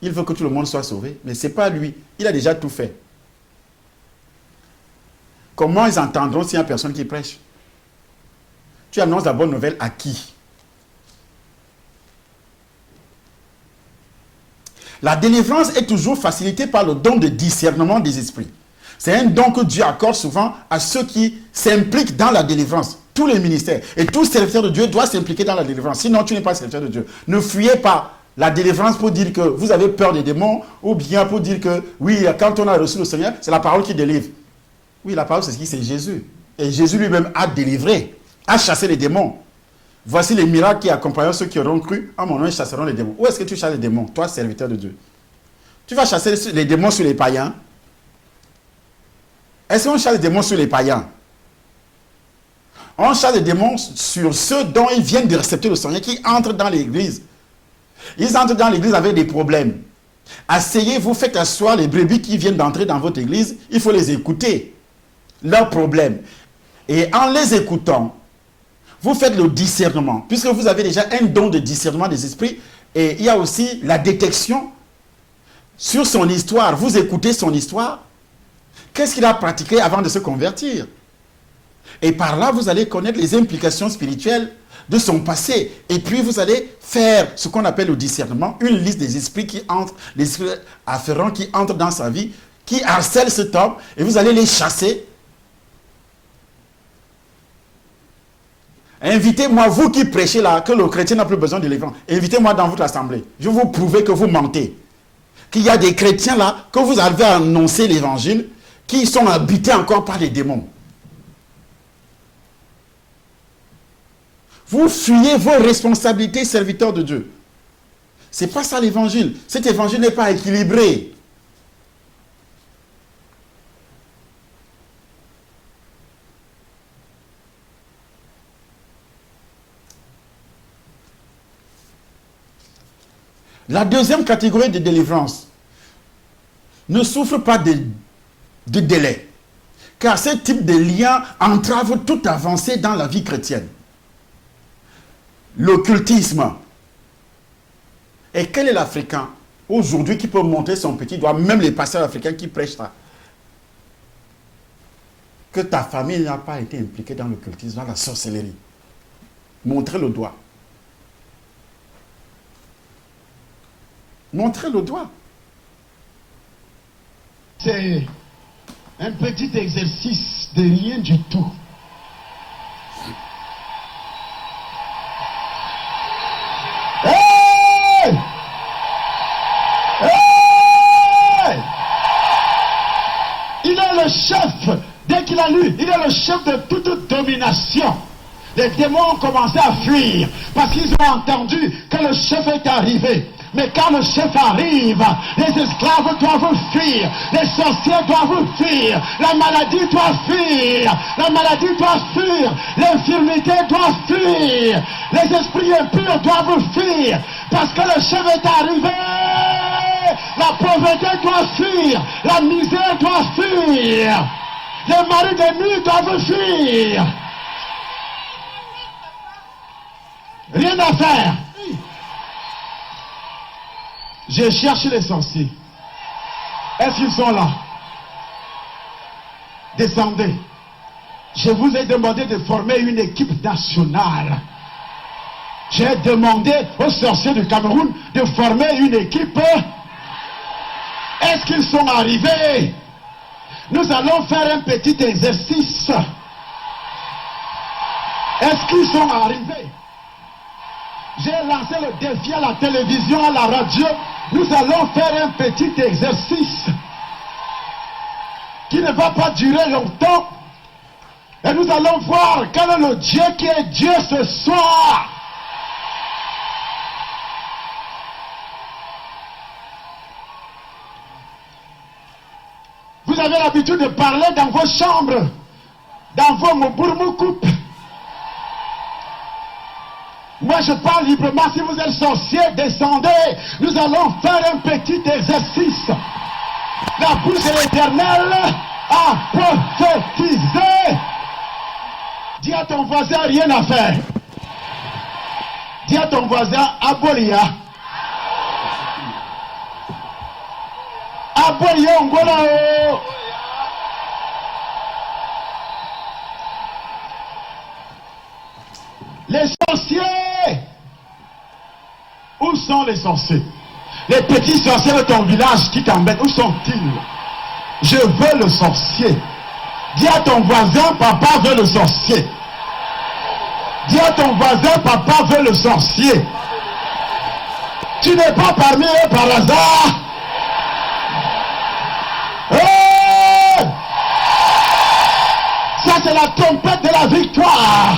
Il veut que tout le monde soit sauvé, mais ce n'est pas lui. Il a déjà tout fait. Comment ils entendront s'il n'y a personne qui prêche? Tu annonces la bonne nouvelle à qui? La délivrance est toujours facilitée par le don de discernement des esprits. C'est un don que Dieu accorde souvent à ceux qui s'impliquent dans la délivrance. Tous les ministères. Et tout serviteur de Dieu doit s'impliquer dans la délivrance. Sinon, tu n'es pas serviteur de Dieu. Ne fuyez pas la délivrance pour dire que vous avez peur des démons, ou bien pour dire que, oui, quand on a reçu le Seigneur, c'est la parole qui délivre. Oui, la parole, c'est Jésus. Et Jésus lui-même a délivré, a chassé les démons. Voici les miracles qui accompagnent ceux qui auront cru. En mon nom, ils chasseront les démons. Où est-ce que tu chasses les démons, toi, serviteur de Dieu? Tu vas chasser les démons sur les païens? Est-ce qu'on chasse les démons sur les païens? On chasse les démons sur ceux dont ils viennent de accepter le Seigneur, qui entrent dans l'église. Ils entrent dans l'église avec des problèmes. Asseyez-vous, faites asseoir les brebis qui viennent d'entrer dans votre église. Il faut les écouter, leurs problèmes. Et en les écoutant, vous faites le discernement, puisque vous avez déjà un don de discernement des esprits, et il y a aussi la détection sur son histoire. Vous écoutez son histoire. Qu'est-ce qu'il a pratiqué avant de se convertir? Et par là, vous allez connaître les implications spirituelles de son passé. Et puis, vous allez faire ce qu'on appelle le discernement, une liste des esprits qui entrent, les esprits afférents qui entrent dans sa vie, qui harcèlent cet homme, et vous allez les chasser. Invitez-moi, vous qui prêchez là, que le chrétien n'a plus besoin de l'évangile. Invitez-moi dans votre assemblée. Je vais vous prouver que vous mentez. Qu'il y a des chrétiens là, que vous avez annoncé l'évangile, qui sont habités encore par les démons. Vous fuyez vos responsabilités, serviteurs de Dieu. Ce n'est pas ça l'évangile. Cet évangile n'est pas équilibré. La deuxième catégorie de délivrance ne souffre pas de délai, car ce type de lien entrave toute avancée dans la vie chrétienne. L'occultisme. Et quel est l'Africain aujourd'hui qui peut montrer son petit doigt, même les pasteurs africains qui prêchent ça, que ta famille n'a pas été impliquée dans l'occultisme, dans la sorcellerie? Montrez le doigt. Montrez le doigt. C'est un petit exercice de rien du tout. Hey! Hey! Il est le chef. Dès qu'il a lu, il est le chef de toute domination. Les démons ont commencé à fuir parce qu'ils ont entendu que le chef est arrivé. Mais quand le chef arrive, les esclaves doivent fuir, les sorciers doivent fuir, la maladie doit fuir, la maladie doit fuir, l'infirmité doit fuir, les esprits impurs doivent fuir, parce que le chef est arrivé. La pauvreté doit fuir, la misère doit fuir. Les maris de nuit doivent fuir. Rien à faire. Je cherche les sorciers. Est-ce qu'ils sont là? Descendez. Je vous ai demandé de former une équipe nationale. J'ai demandé aux sorciers du Cameroun de former une équipe. Est-ce qu'ils sont arrivés? Nous allons faire un petit exercice. Est-ce qu'ils sont arrivés? J'ai lancé le défi à la télévision, à la radio. Nous allons faire un petit exercice qui ne va pas durer longtemps. Et nous allons voir quel est le Dieu qui est Dieu ce soir. Vous avez l'habitude de parler dans vos chambres, dans vos mobourmoukoupes. Moi je parle librement. Si vous êtes sorcier, descendez. Nous allons faire un petit exercice. La bouche de l'Éternel a prophétisé. Dis à ton voisin, rien à faire. Dis à ton voisin, Abolia. Abolia, Angola. Les sorciers. Où sont les sorciers? Les petits sorciers de ton village qui t'embêtent, où sont-ils? Je veux le sorcier. Dis à ton voisin, papa veut le sorcier. Dis à ton voisin, papa veut le sorcier. Tu n'es pas parmi eux par hasard. Hey! Ça c'est la trompette de la victoire.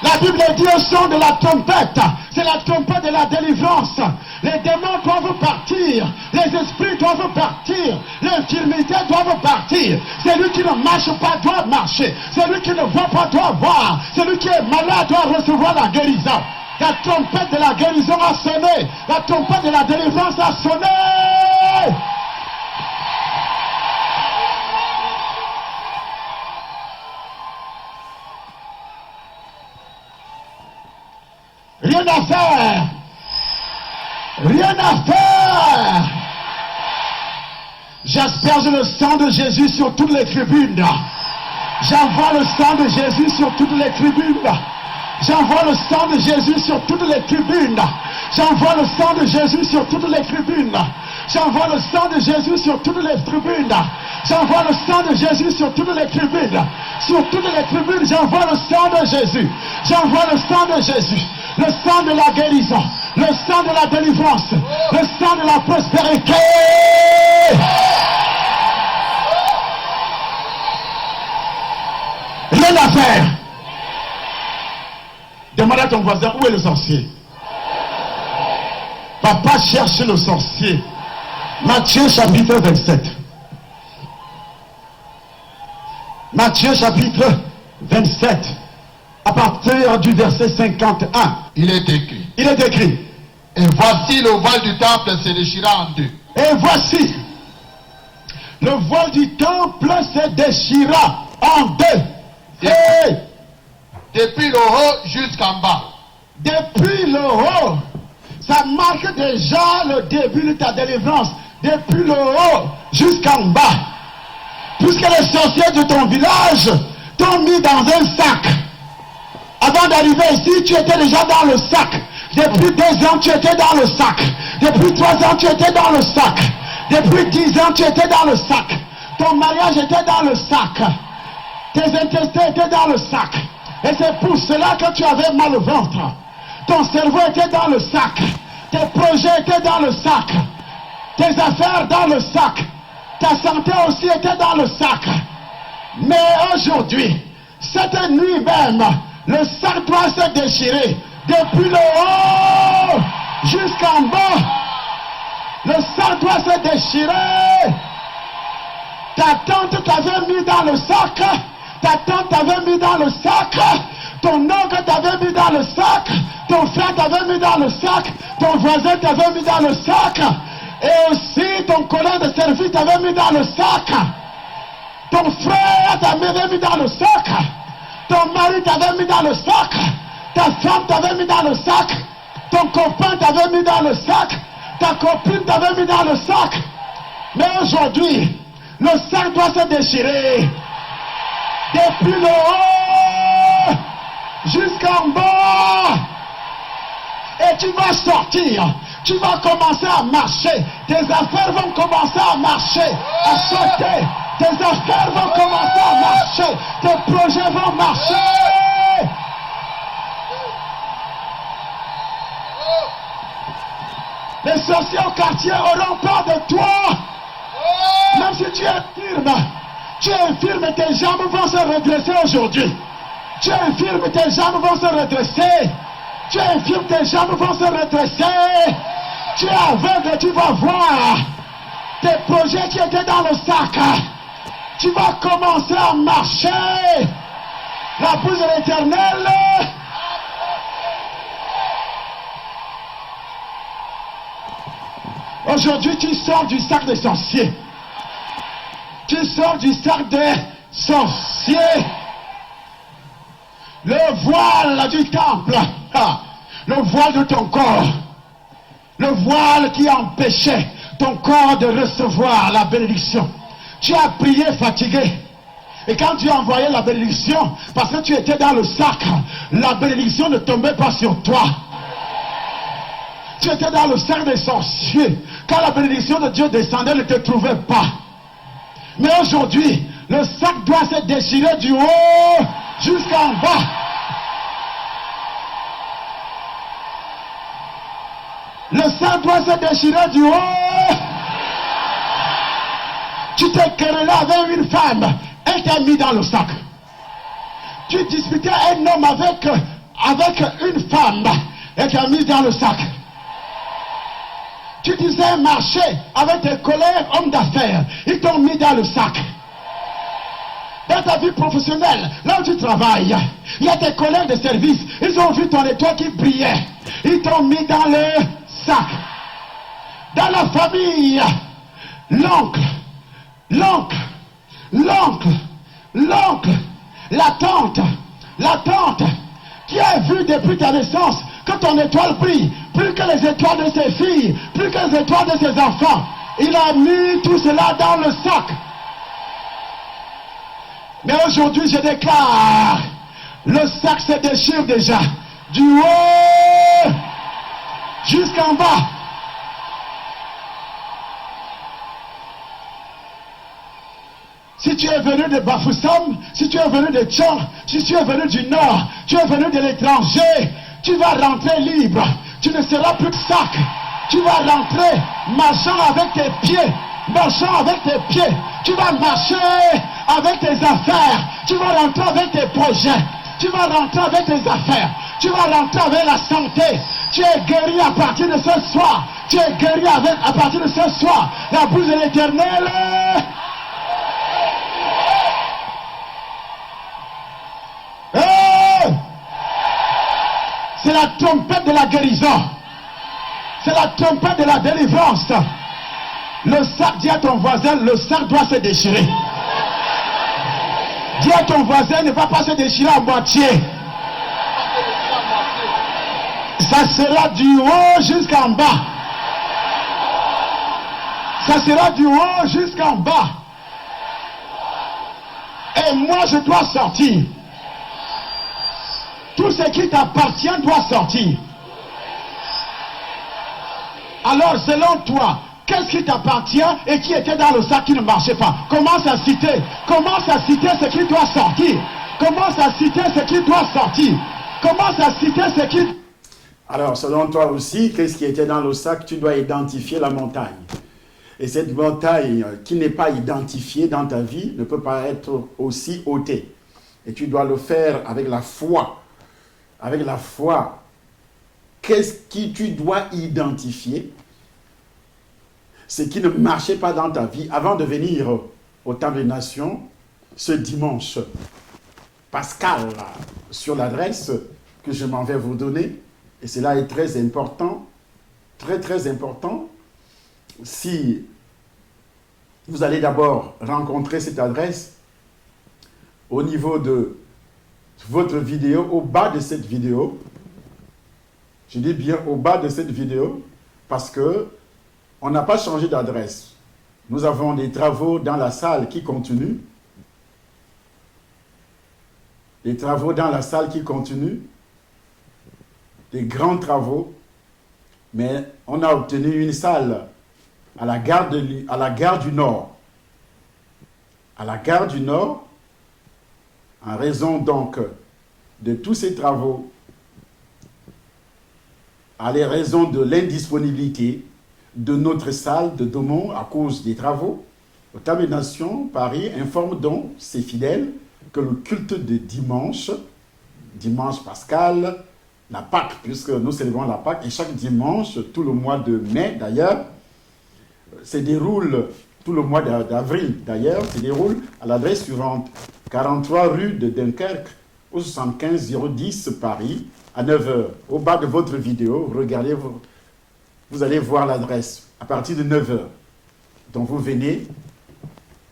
La Bible dit au son de la trompette, c'est la trompette de la délivrance. Les démons doivent partir, les esprits doivent partir, l'infirmité doit partir. Celui qui ne marche pas doit marcher, celui qui ne voit pas doit voir, celui qui est malade doit recevoir la guérison. La trompette de la guérison a sonné, la trompette de la délivrance a sonné. Rien à faire. Rien à faire. J'asperge le sang de Jésus sur toutes les tribunes. J'envoie le sang de Jésus sur toutes les tribunes. J'envoie le sang de Jésus sur toutes les tribunes. J'envoie le sang de Jésus sur toutes les tribunes. J'envoie le sang de Jésus sur toutes les tribunes. J'envoie le sang de Jésus sur toutes les tribunes. Sur toutes les tribunes, j'envoie le sang de Jésus. J'envoie le sang de Jésus. Le sang de la guérison. Le sang de la délivrance. Le sang de la prospérité. Rien à faire. Demande à ton voisin, où est le sorcier? Papa cherche le sorcier. Matthieu chapitre 27. Matthieu chapitre 27. À partir du verset 51. Il est écrit. Il est écrit. Et voici le voile du temple se déchira en deux. Et voici. Le voile du temple se déchira en deux. Et depuis le haut jusqu'en bas. Depuis le haut. Ça marque déjà le début de ta délivrance. Depuis le haut jusqu'en bas. Puisque les sorciers de ton village t'ont mis dans un sac. Avant d'arriver ici, tu étais déjà dans le sac. Depuis 2 ans, tu étais dans le sac. Depuis 3 ans, tu étais dans le sac. Depuis 10 ans, tu étais dans le sac. Ton mariage était dans le sac. Tes intestins étaient dans le sac. Et c'est pour cela que tu avais mal au ventre. Ton cerveau était dans le sac. Tes projets étaient dans le sac. Tes affaires dans le sac. Ta santé aussi était dans le sac. Mais aujourd'hui, cette nuit même, le sac doit se déchirer. Depuis le haut jusqu'en bas. Le sac doit se déchirer. Ta tante t'avait mis dans le sac. Ta tante t'avait mis dans le sac. Ton oncle t'avait mis dans le sac. Ton frère t'avait mis dans le sac. Ton voisin t'avait mis dans le sac. Et aussi ton collègue de service t'avait mis dans le sac. Ton frère t'avait mis dans le sac. Ton mari t'avait mis dans le sac. Ta femme t'avait mis dans le sac. Ton copain t'avait mis dans le sac. Ta copine t'avait mis dans le sac. Mais aujourd'hui, le sac doit se déchirer. Depuis le haut jusqu'en bas. Et tu vas sortir. Tu vas commencer à marcher. Tes affaires vont commencer à marcher, à sauter. Tes affaires vont commencer à marcher. Tes projets vont marcher. Les sorciers au quartier auront peur de toi. Même si tu es infirme et tes jambes vont se redresser aujourd'hui. Tu es infirme et tes jambes vont se redresser. Tu es infirme, tes jambes vont se redresser. Tu es aveugle, tu vas voir. Tes projets qui étaient dans le sac, tu vas commencer à marcher. La bouche de l'Éternel. Aujourd'hui, tu sors du sac des sorciers. Tu sors du sac des sorciers. Le voile du temple. Le voile de ton corps. Le voile qui empêchait ton corps de recevoir la bénédiction. Tu as prié fatigué. Et quand tu as envoyé la bénédiction, parce que tu étais dans le sac, la bénédiction ne tombait pas sur toi. Tu étais dans le sac des sorciers. Quand la bénédiction de Dieu descendait, ne te trouvait pas. Mais aujourd'hui, le sac doit se déchirer du haut jusqu'en bas. Le sac doit se déchirer du haut. Tu t'es querellé avec une femme, elle t'a mis dans le sac. Tu disputais un homme avec une femme, elle t'a mis dans le sac. Tu disais marcher avec tes collègues hommes d'affaires, ils t'ont mis dans le sac. Dans ta vie professionnelle, là où tu travailles, il y a tes collègues de service, ils ont vu ton étoile qui brillait, ils t'ont mis dans le sac. Dans la famille, l'oncle, la tante qui a vu depuis ta naissance que ton étoile brille, plus que les étoiles de ses filles, plus que les étoiles de ses enfants. Il a mis tout cela dans le sac. Mais aujourd'hui, je déclare, le sac se déchire déjà, du haut jusqu'en bas. Si tu es venu de Bafoussam, si tu es venu de Tchon, si tu es venu du Nord, tu es venu de l'étranger, tu vas rentrer libre. Tu ne seras plus de sac. Tu vas rentrer marchant avec tes pieds. Marchant avec tes pieds. Tu vas marcher avec tes affaires. Tu vas rentrer avec tes projets. Tu vas rentrer avec tes affaires. Tu vas rentrer avec la santé. Tu es guéri à partir de ce soir. Tu es guéri à partir de ce soir. La bouche de l'Éternel. C'est la trompette de la guérison. C'est la trompette de la délivrance. Le sac, dis à ton voisin, le sac doit se déchirer. Dis à ton voisin, ne va pas se déchirer à moitié. Ça sera du haut jusqu'en bas. Ça sera du haut jusqu'en bas. Et moi, je dois sortir. Tout ce qui t'appartient doit sortir. Alors, selon toi, qu'est-ce qui t'appartient et qui était dans le sac qui ne marchait pas? Commence à citer ce qui doit sortir. Commence à citer ce qui doit sortir. Commence à citer ce qui... Alors, selon toi aussi, qu'est-ce qui était dans le sac? Tu dois identifier la montagne. Et cette montagne qui n'est pas identifiée dans ta vie ne peut pas être aussi ôtée. Et tu dois le faire avec la foi. Avec la foi, qu'est-ce que tu dois identifier? Ce qui ne marchait pas dans ta vie avant de venir au Temple des Nations ce dimanche. Pascal, sur l'adresse que je m'en vais vous donner, et cela est très important, très très important. Si vous allez d'abord rencontrer cette adresse, au niveau de votre vidéo, au bas de cette vidéo, je dis bien au bas de cette vidéo, parce que on n'a pas changé d'adresse. Nous avons des travaux dans la salle qui continuent. Des travaux dans la salle qui continuent. Des grands travaux. Mais on a obtenu une salle à la gare du Nord. À la gare du Nord, en raison donc de tous ces travaux, à la raison de l'indisponibilité de notre salle de Domon à cause des travaux, le Temple des Nations, Paris, informe donc ses fidèles que le culte de dimanche, dimanche pascal, la Pâque, puisque nous célébrons la Pâque, et chaque dimanche, tout le mois de mai d'ailleurs, se déroule, tout le mois d'avril d'ailleurs, se déroule à l'adresse suivante, 43 rue de Dunkerque, au 75 010 Paris, à 9 h. Au bas de votre vidéo, regardez, vous allez voir l'adresse à partir de 9 h. Donc vous venez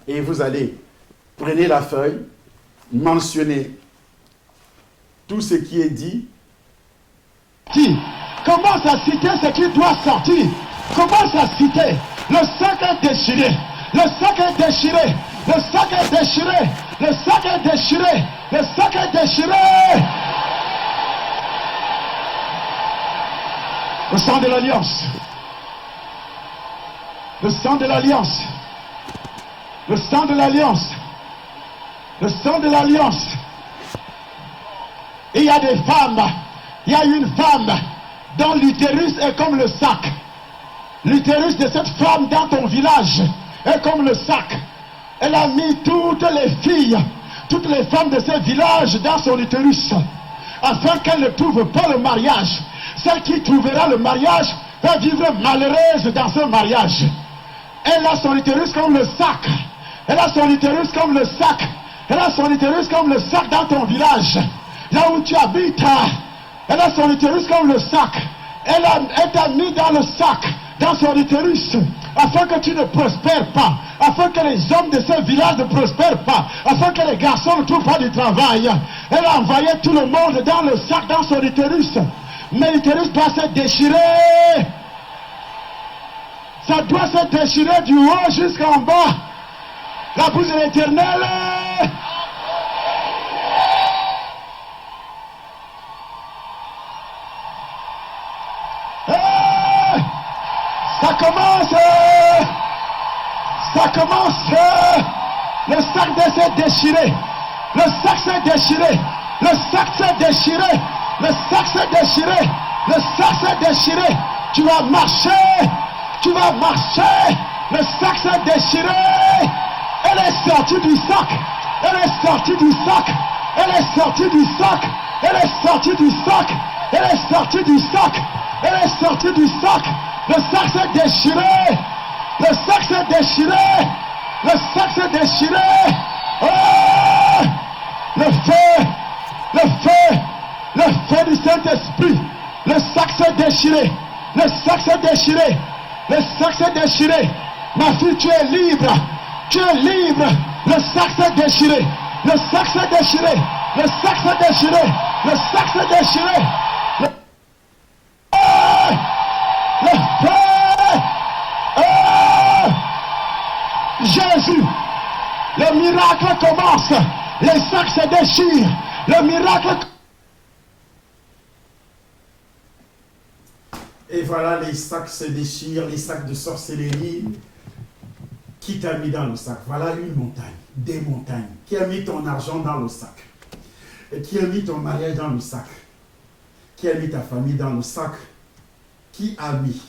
et vous allez, prenez la feuille, mentionnez tout ce qui est dit. Commence à citer ce qui doit sortir. Commence à citer. Le sac est déchiré. Le sac est déchiré. Le sac est déchiré. Le sac est déchiré. Le sac est déchiré. Le sang de l'alliance. Le sang de l'alliance. Le sang de l'alliance. Le sang de l'alliance. Il y a des femmes. Il y a une femme dont l'utérus est comme le sac. L'utérus de cette femme dans ton village est comme le sac. Elle a mis toutes les filles, toutes les femmes de ce village dans son utérus, afin qu'elle ne trouve pas le mariage. Celle qui trouvera le mariage va vivre malheureuse dans ce mariage. Elle a son utérus comme le sac. Elle a son utérus comme le sac. Elle a son utérus comme le sac dans ton village. Là où tu habites, elle a son utérus comme le sac. Elle t'a mis dans le sac, dans son utérus, afin que tu ne prospères pas, afin que les hommes de ce village ne prospèrent pas, afin que les garçons ne trouvent pas du travail. Elle a envoyé tout le monde dans le sac, dans son utérus. Mais l'utérus doit se déchirer. Ça doit se déchirer du haut jusqu'en bas. La bouche de l'Éternel. Ça commence. Ça commence. Le sac s'est déchiré. Le sac s'est déchiré. Le sac s'est déchiré. Le sac s'est déchiré. Le sac s'est déchiré. Tu vas marcher. Tu vas marcher. Le sac s'est déchiré. Elle est sortie du sac. Elle est sortie du sac. Elle est sortie du sac. Elle est sortie du sac. Elle est sortie du sac. Elle est sortie du sac. Le sac s'est déchiré. Le sac s'est déchiré. Le sac s'est déchiré. Oh! Le feu. Le feu. Le feu du Saint-Esprit. Le sac s'est déchiré. Le sac s'est déchiré. Le sac s'est déchiré. Ma fille, tu es libre. Tu es libre. Le sac s'est déchiré. Le sac s'est déchiré. Le sac s'est déchiré. Le sac s'est déchiré. Le feu. Oh! Jésus. Le miracle commence. Les sacs se déchirent. Le miracle. Et voilà, les sacs se déchirent, les sacs de sorcellerie. Qui t'a mis dans le sac? Voilà une montagne, des montagnes. Qui a mis ton argent dans le sac? Et qui a mis ton mariage dans le sac? Qui a mis ta famille dans le sac? Qui a mis?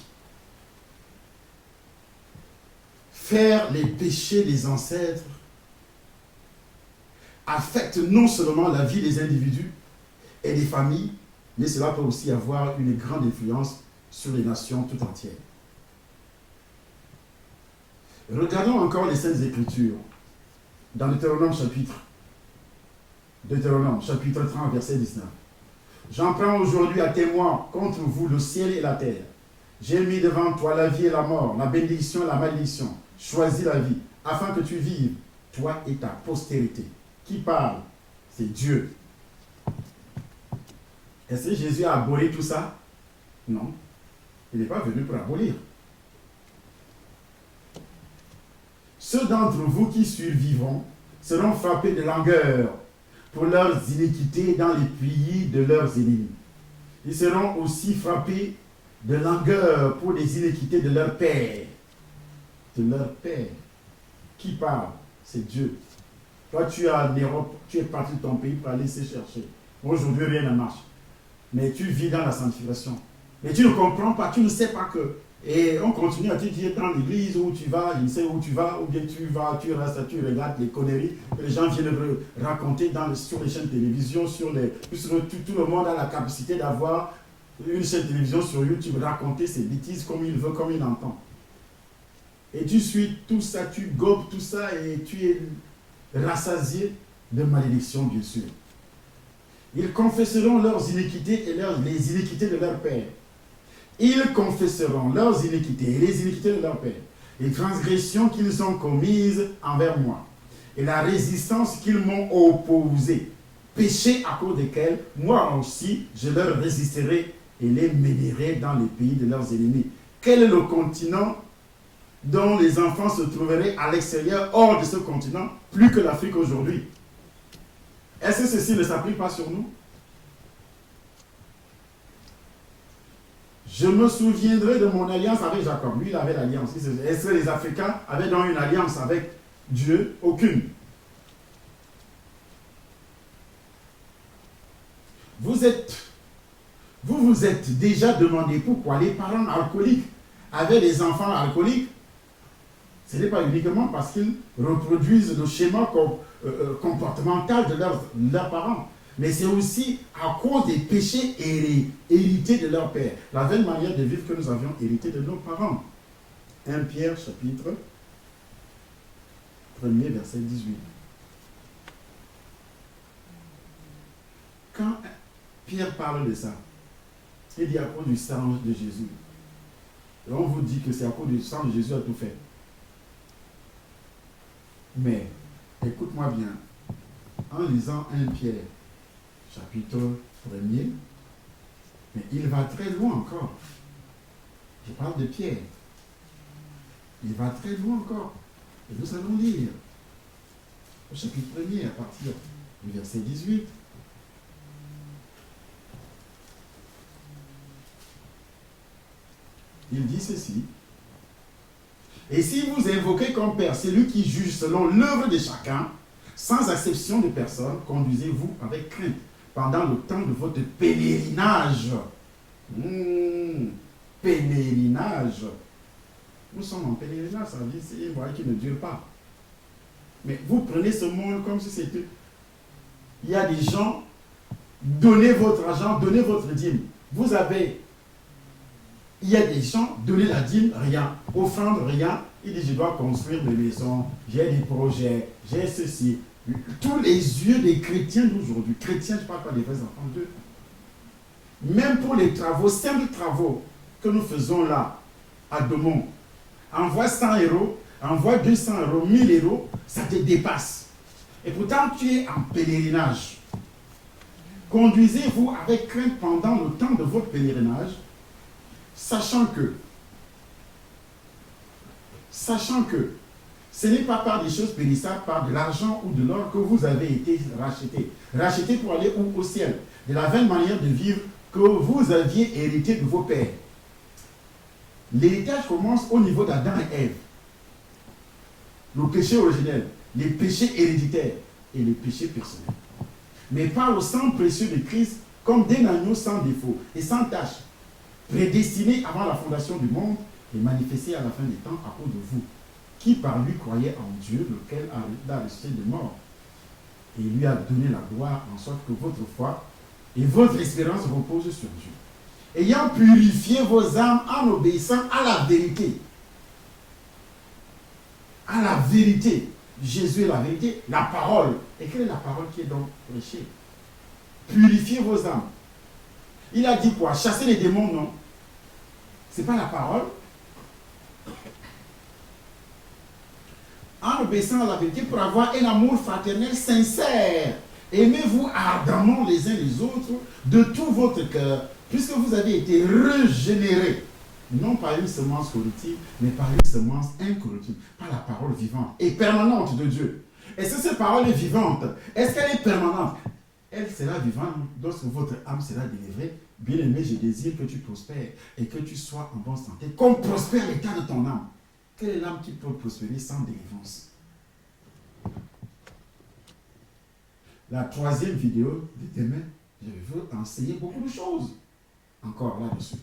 Faire les péchés des ancêtres affecte non seulement la vie des individus et des familles, mais cela peut aussi avoir une grande influence sur les nations tout entières. Regardons encore les Saintes Écritures dans Deutéronome chapitre 30, verset 19. J'en prends aujourd'hui à témoin contre vous le ciel et la terre. J'ai mis devant toi la vie et la mort, la bénédiction et la malédiction. Choisis la vie, afin que tu vives, toi et ta postérité. Qui parle? c'est Dieu. Est-ce que Jésus a aboli tout ça? Non. Il n'est pas venu pour abolir. Ceux d'entre vous qui survivront seront frappés de langueur pour leurs iniquités dans les pays de leurs ennemis. Ils seront aussi frappés de langueur pour les iniquités de leur père. De leur père. Qui parle? C'est Dieu. Toi, tu es en Europe, tu es parti de ton pays pour aller se chercher. Aujourd'hui, rien ne marche. Mais tu vis dans la sanctification. Mais tu ne comprends pas, tu ne sais pas que. Et on continue à te dire dans l'église où tu vas, il sait où tu vas, ou bien tu vas, tu restes, tu regardes les conneries que les gens viennent raconter sur les chaînes de télévision, puisque tout le monde a la capacité d'avoir une chaîne de télévision sur YouTube, raconter ses bêtises comme il veut, comme il entend. Et tu suis tout ça, tu gobes tout ça et tu es rassasié de malédiction, bien sûr. Ils confesseront leurs iniquités et les iniquités de leur père. Ils confesseront leurs iniquités et les iniquités de leur père, les transgressions qu'ils ont commises envers moi, et la résistance qu'ils m'ont opposée, péchés à cause desquels, moi aussi, je leur résisterai et les mènerai dans les pays de leurs ennemis. Quel est le continent dont les enfants se trouveraient à l'extérieur, hors de ce continent, plus que l'Afrique aujourd'hui? Est-ce que ceci ne s'applique pas sur nous? Je me souviendrai de mon alliance avec Jacob. Lui, il avait l'alliance. Est-ce que les Africains avaient donc une alliance avec Dieu? Aucune. Vous vous êtes déjà demandé pourquoi les parents alcooliques avaient des enfants alcooliques. Ce n'est pas uniquement parce qu'ils reproduisent le schéma comportemental de leurs parents, mais c'est aussi à cause des péchés hérités de leur père. La même manière de vivre que nous avions hérité de nos parents. 1 Pierre chapitre 1er verset 18. Quand Pierre parle de ça, il dit à cause du sang de Jésus. Et on vous dit que c'est à cause du sang de Jésus à tout fait. Mais, écoute-moi bien, en lisant 1 Pierre, chapitre 1er, mais il va très loin encore. Je parle de Pierre. Il va très loin encore. Et nous allons lire au chapitre 1er à partir du verset 18. Il dit ceci. Et si vous invoquez comme Père celui qui juge selon l'œuvre de chacun, sans exception de personne, conduisez-vous avec crainte pendant le temps de votre pèlerinage. Pèlerinage. Nous sommes en pèlerinage, ça veut dire c'est une voie qui ne dure pas. Mais vous prenez ce monde comme si c'était... Il y a des gens, donnez votre argent, donnez votre dîme. Vous avez... Il y a des gens, donnez la dîme, rien. Offrande, rien. Il dit, je dois construire des maisons, j'ai des projets, j'ai ceci. Tous les yeux des chrétiens d'aujourd'hui, chrétiens, je ne parle pas des vrais enfants d'eux. Même pour les travaux, simples travaux que nous faisons là, à Domon, envoie 100 €, envoie 200 €, 1000 €, ça te dépasse. Et pourtant, tu es en pèlerinage. Conduisez-vous avec crainte pendant le temps de votre pèlerinage, sachant que ce n'est pas par des choses périssables, par de l'argent ou de l'or que vous avez été rachetés. Rachetés pour aller au ciel. De la même manière de vivre que vous aviez hérité de vos pères. L'héritage commence au niveau d'Adam et Ève. Le péché originel, les péchés héréditaires et les péchés personnels. Mais par le sang précieux de Christ, comme d'un agneau sans défaut et sans tache, prédestiné avant la fondation du monde et manifesté à la fin des temps à cause de vous, qui par lui croyait en Dieu, lequel a ressuscité de mort, et lui a donné la gloire, en sorte que votre foi et votre espérance reposent sur Dieu. Ayant purifié vos âmes en obéissant à la vérité. À la vérité. Jésus est la vérité, la parole. Et quelle est la parole qui est donc prêchée? Purifiez vos âmes. Il a dit quoi? Chasser les démons, non? Ce n'est pas la parole. En obéissant à la vérité pour avoir un amour fraternel sincère. Aimez-vous ardemment les uns les autres de tout votre cœur, puisque vous avez été régénérés, non par une semence corruptible, mais par une semence incorruptible, par la parole vivante et permanente de Dieu. Est-ce que cette parole est vivante? Est-ce qu'elle est permanente? Elle sera vivante lorsque votre âme sera délivrée. Bien-aimé, je désire que tu prospères et que tu sois en bonne santé, comme prospère l'état de ton âme. Quelle est l'âme qui peut prospérer sans délivrance? La troisième vidéo de demain, je veux enseigner beaucoup de choses encore là-dessus.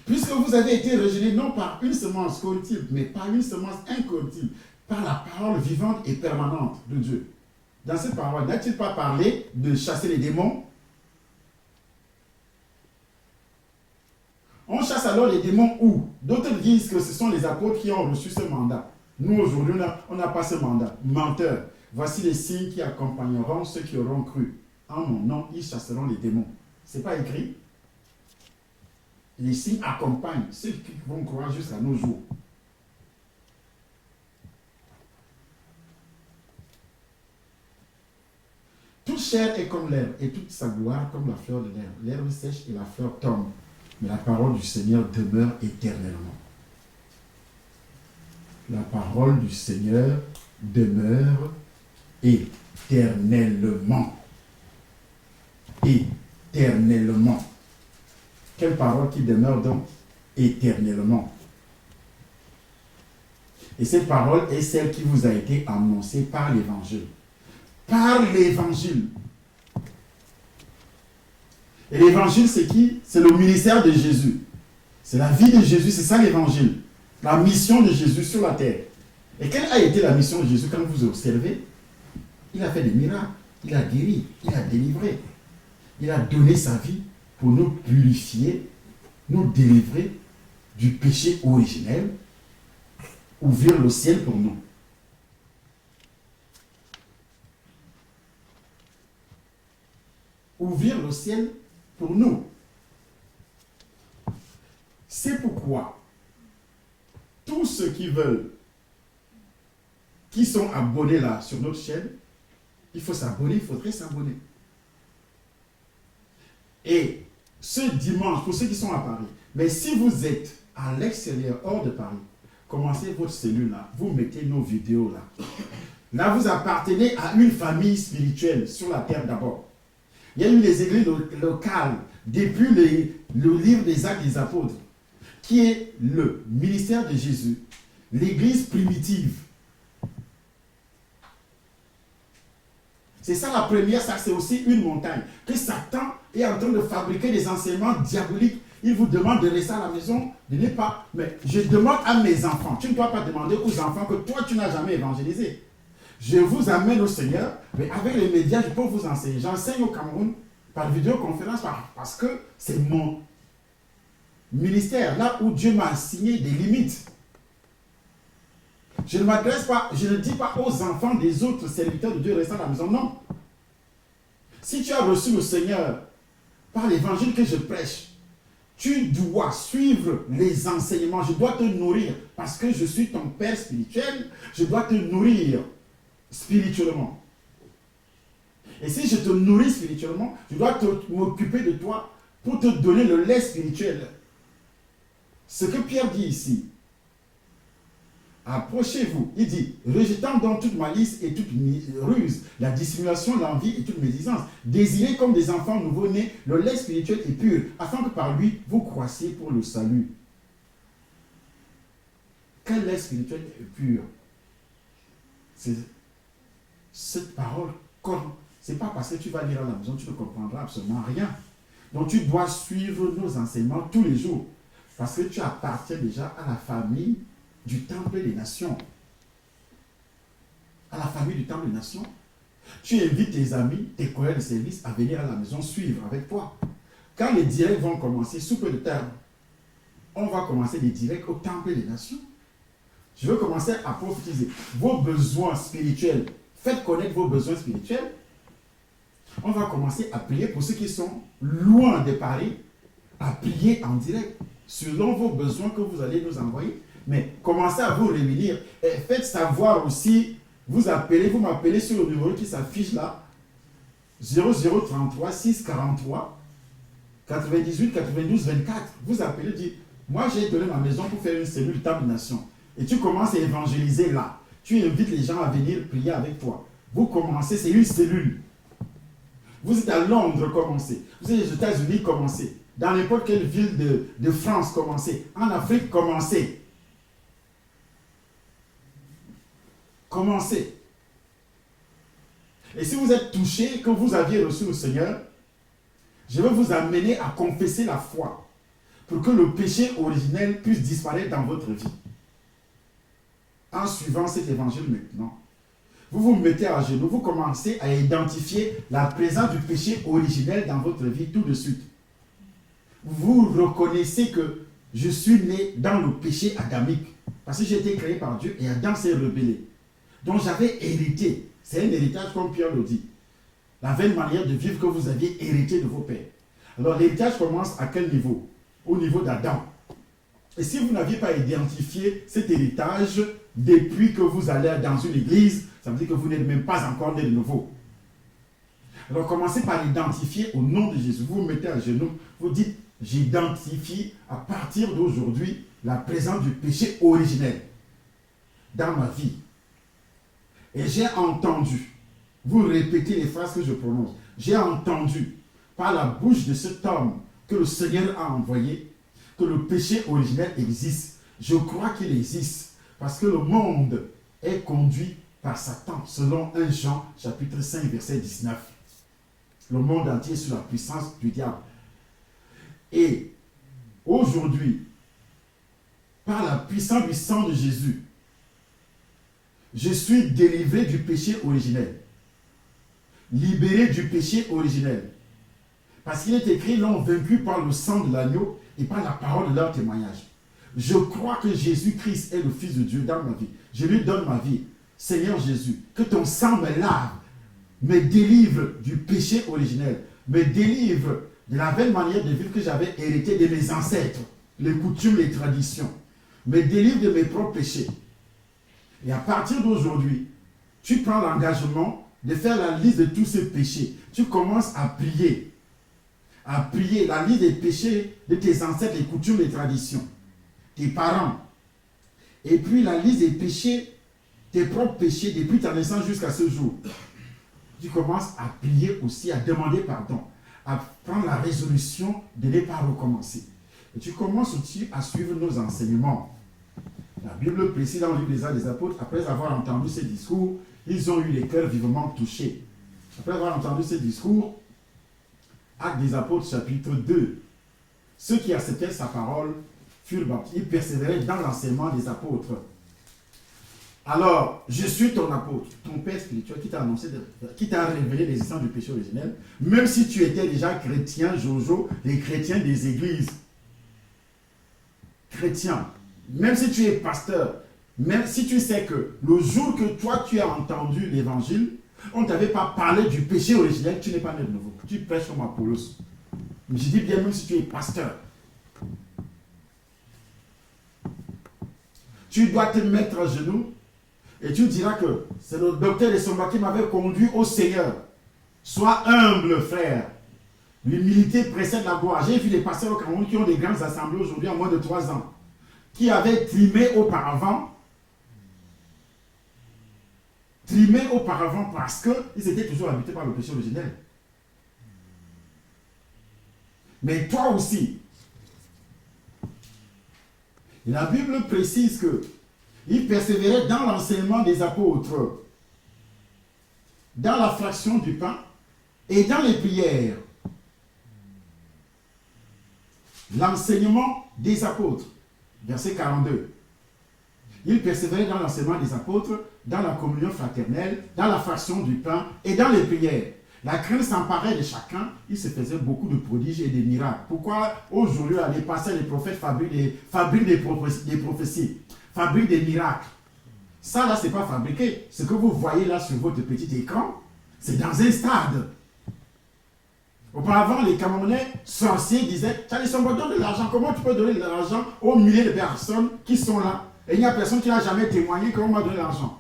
Puisque vous avez été régénérés non par une semence corruptible, mais par une semence incorruptible, par la parole vivante et permanente de Dieu. Dans cette parole, n'a-t-il pas parlé de chasser les démons? On chasse alors les démons où? D'autres disent que ce sont les apôtres qui ont reçu ce mandat. Nous, aujourd'hui, on n'a pas ce mandat. Menteurs. Voici les signes qui accompagneront ceux qui auront cru. En mon nom, ils chasseront les démons. Ce n'est pas écrit. Les signes accompagnent ceux qui vont croire jusqu'à nos jours. Toute chair est comme l'herbe, et toute sa gloire comme la fleur de l'herbe. L'herbe sèche et la fleur tombe, mais la parole du Seigneur demeure éternellement. La parole du Seigneur demeure éternellement. Éternellement. Quelle parole qui demeure donc éternellement? Et cette parole est celle qui vous a été annoncée par l'Évangile. Par l'Évangile. Et l'Évangile, c'est qui? C'est le ministère de Jésus. C'est la vie de Jésus, c'est ça l'Évangile. La mission de Jésus sur la terre. Et quelle a été la mission de Jésus quand vous observez? Il a fait des miracles, il a guéri, il a délivré. Il a donné sa vie pour nous purifier, nous délivrer du péché originel, ouvrir le ciel pour nous. Ouvrir le ciel pour nous. C'est pourquoi tous ceux qui veulent, qui sont abonnés là sur notre chaîne, il faut s'abonner, il faudrait s'abonner. Et ce dimanche, pour ceux qui sont à Paris, mais si vous êtes à l'extérieur, hors de Paris, commencez votre cellule là, vous mettez nos vidéos là. Là, vous appartenez à une famille spirituelle sur la terre d'abord. Il y a eu les églises locales depuis le livre des Actes des Apôtres, qui est le ministère de Jésus, l'église primitive. C'est ça la première, ça c'est aussi une montagne. Que Satan est en train de fabriquer des enseignements diaboliques. Il vous demande de rester à la maison, de ne pas... Mais je demande à mes enfants, tu ne dois pas demander aux enfants que toi tu n'as jamais évangélisé. Je vous amène au Seigneur, mais avec les médias, je peux vous enseigner. J'enseigne au Cameroun par vidéoconférence parce que c'est mon ministère, là où Dieu m'a assigné des limites. Je ne m'adresse pas, je ne dis pas aux enfants des autres serviteurs de Dieu restant à la maison, non. Si tu as reçu le Seigneur par l'évangile que je prêche, tu dois suivre les enseignements, je dois te nourrir parce que je suis ton père spirituel, je dois te nourrir spirituellement. Et si je te nourris spirituellement, je dois m'occuper de toi pour te donner le lait spirituel. Ce que Pierre dit ici, approchez-vous, il dit, rejetant donc toute malice et toute ruse, la dissimulation, l'envie et toute médisance, désirez comme des enfants nouveau-nés le lait spirituel et pur, afin que par lui vous croissiez pour le salut. Quel lait spirituel est pur? C'est cette parole, c'est pas parce que tu vas lire à la maison, tu ne comprendras absolument rien. Donc tu dois suivre nos enseignements tous les jours, parce que tu appartiens déjà à la famille du Temple des Nations. À la famille du Temple des Nations. Tu invites tes amis, tes collègues de service à venir à la maison suivre avec toi. Quand les directs vont commencer, sous peu de temps, on va commencer les directs au Temple des Nations. Je veux commencer à prophétiser vos besoins spirituels. Faites connaître vos besoins spirituels. On va commencer à prier pour ceux qui sont loin de Paris, à prier en direct selon vos besoins que vous allez nous envoyer. Mais commencez à vous réunir et faites savoir aussi vous appelez, vous m'appelez sur le numéro qui s'affiche là, 0033 643 98 92 24. Vous appelez, dites, moi j'ai donné ma maison pour faire une cellule Table Nation. Et tu commences à évangéliser là. Tu invites les gens à venir prier avec toi. Vous commencez, c'est une cellule. Vous êtes à Londres, commencez. Vous êtes aux États-Unis, commencez. Dans n'importe quelle ville de France, commencez. En Afrique, commencez. Commencez. Et si vous êtes touché, que vous aviez reçu le Seigneur, je vais vous amener à confesser la foi pour que le péché originel puisse disparaître dans votre vie. En suivant cet évangile maintenant, vous vous mettez à genoux, vous commencez à identifier la présence du péché originel dans votre vie tout de suite. Vous reconnaissez que je suis né dans le péché adamique parce que j'ai été créé par Dieu et Adam s'est rebellé. Donc j'avais hérité. C'est un héritage comme Pierre le dit. La vaine manière de vivre que vous aviez hérité de vos pères. Alors l'héritage commence à quel niveau? Au niveau d'Adam. Et si vous n'aviez pas identifié cet héritage depuis que vous allez dans une église, ça veut dire que vous n'êtes même pas encore né de nouveau. Alors commencez par identifier au nom de Jésus. Vous vous mettez à genoux, vous dites, j'identifie à partir d'aujourd'hui la présence du péché originel dans ma vie. Et j'ai entendu, vous répétez les phrases que je prononce, j'ai entendu par la bouche de cet homme que le Seigneur a envoyé, que le péché originel existe. Je crois qu'il existe parce que le monde est conduit par Satan, selon 1 Jean chapitre 5 verset 19. Le monde entier est sous la puissance du diable. Et aujourd'hui, par la puissance du sang de Jésus, je suis délivré du péché originel, libéré du péché originel. Parce qu'il est écrit, l'ont vaincu par le sang de l'agneau et par la parole de leur témoignage. Je crois que Jésus-Christ est le Fils de Dieu dans ma vie. Je lui donne ma vie. Seigneur Jésus, que ton sang me lave, me délivre du péché originel, me délivre de la vaine manière de vivre que j'avais hérité de mes ancêtres, les coutumes, les traditions, me délivre de mes propres péchés. Et à partir d'aujourd'hui, tu prends l'engagement de faire la liste de tous ces péchés. Tu commences à prier la liste des péchés de tes ancêtres, les coutumes, les traditions, tes parents. Et puis la liste des péchés, tes propres péchés, depuis ta naissance jusqu'à ce jour. Tu commences à prier aussi, à demander pardon, à prendre la résolution de ne pas recommencer. Et tu commences aussi à suivre nos enseignements. La Bible précise dans le livre des Actes des Apôtres, après avoir entendu ces discours, ils ont eu les cœurs vivement touchés. Après avoir entendu ces discours, Actes des Apôtres chapitre 2, ceux qui acceptaient sa parole furent baptisés, ils persévéraient dans l'enseignement des apôtres. Alors, je suis ton apôtre, ton père spirituel qui t'a annoncé, qui t'a révélé l'existence du péché originel, même si tu étais déjà chrétien, Jojo, les chrétiens des églises, chrétiens, même si tu es pasteur, même si tu sais que le jour que toi tu as entendu l'évangile, on ne t'avait pas parlé du péché originel, tu n'es pas né de nouveau. Tu prêches comme Apollos. Mais je dis bien, même si tu es pasteur, tu dois te mettre à genoux et tu diras que c'est le docteur de Somba qui m'avait conduit au Seigneur. Sois humble, frère. L'humilité précède la gloire. J'ai vu des pasteurs au Cameroun qui ont des grandes assemblées aujourd'hui en moins de 3 ans, qui avaient trimé auparavant parce qu'ils étaient toujours habités par le péché originel. Mais toi aussi, la Bible précise que ils persévéraient dans l'enseignement des apôtres, dans la fraction du pain et dans les prières. L'enseignement des apôtres, verset 42. Ils persévéraient dans l'enseignement des apôtres, dans la communion fraternelle, dans la fraction du pain et dans les prières. La crainte s'emparait de chacun, il se faisait beaucoup de prodiges et de miracles. Pourquoi aujourd'hui les pasteurs et les prophètes fabriquent des prophéties, fabriquent des miracles? Ça là, ce n'est pas fabriqué. Ce que vous voyez là sur votre petit écran, c'est dans un stade. Auparavant, les Camerounais sorciers disaient, Charlie Somba, donne de l'argent. Comment tu peux donner de l'argent aux milliers de personnes qui sont là? Et il n'y a personne qui n'a jamais témoigné qu'on m'a donné l'argent.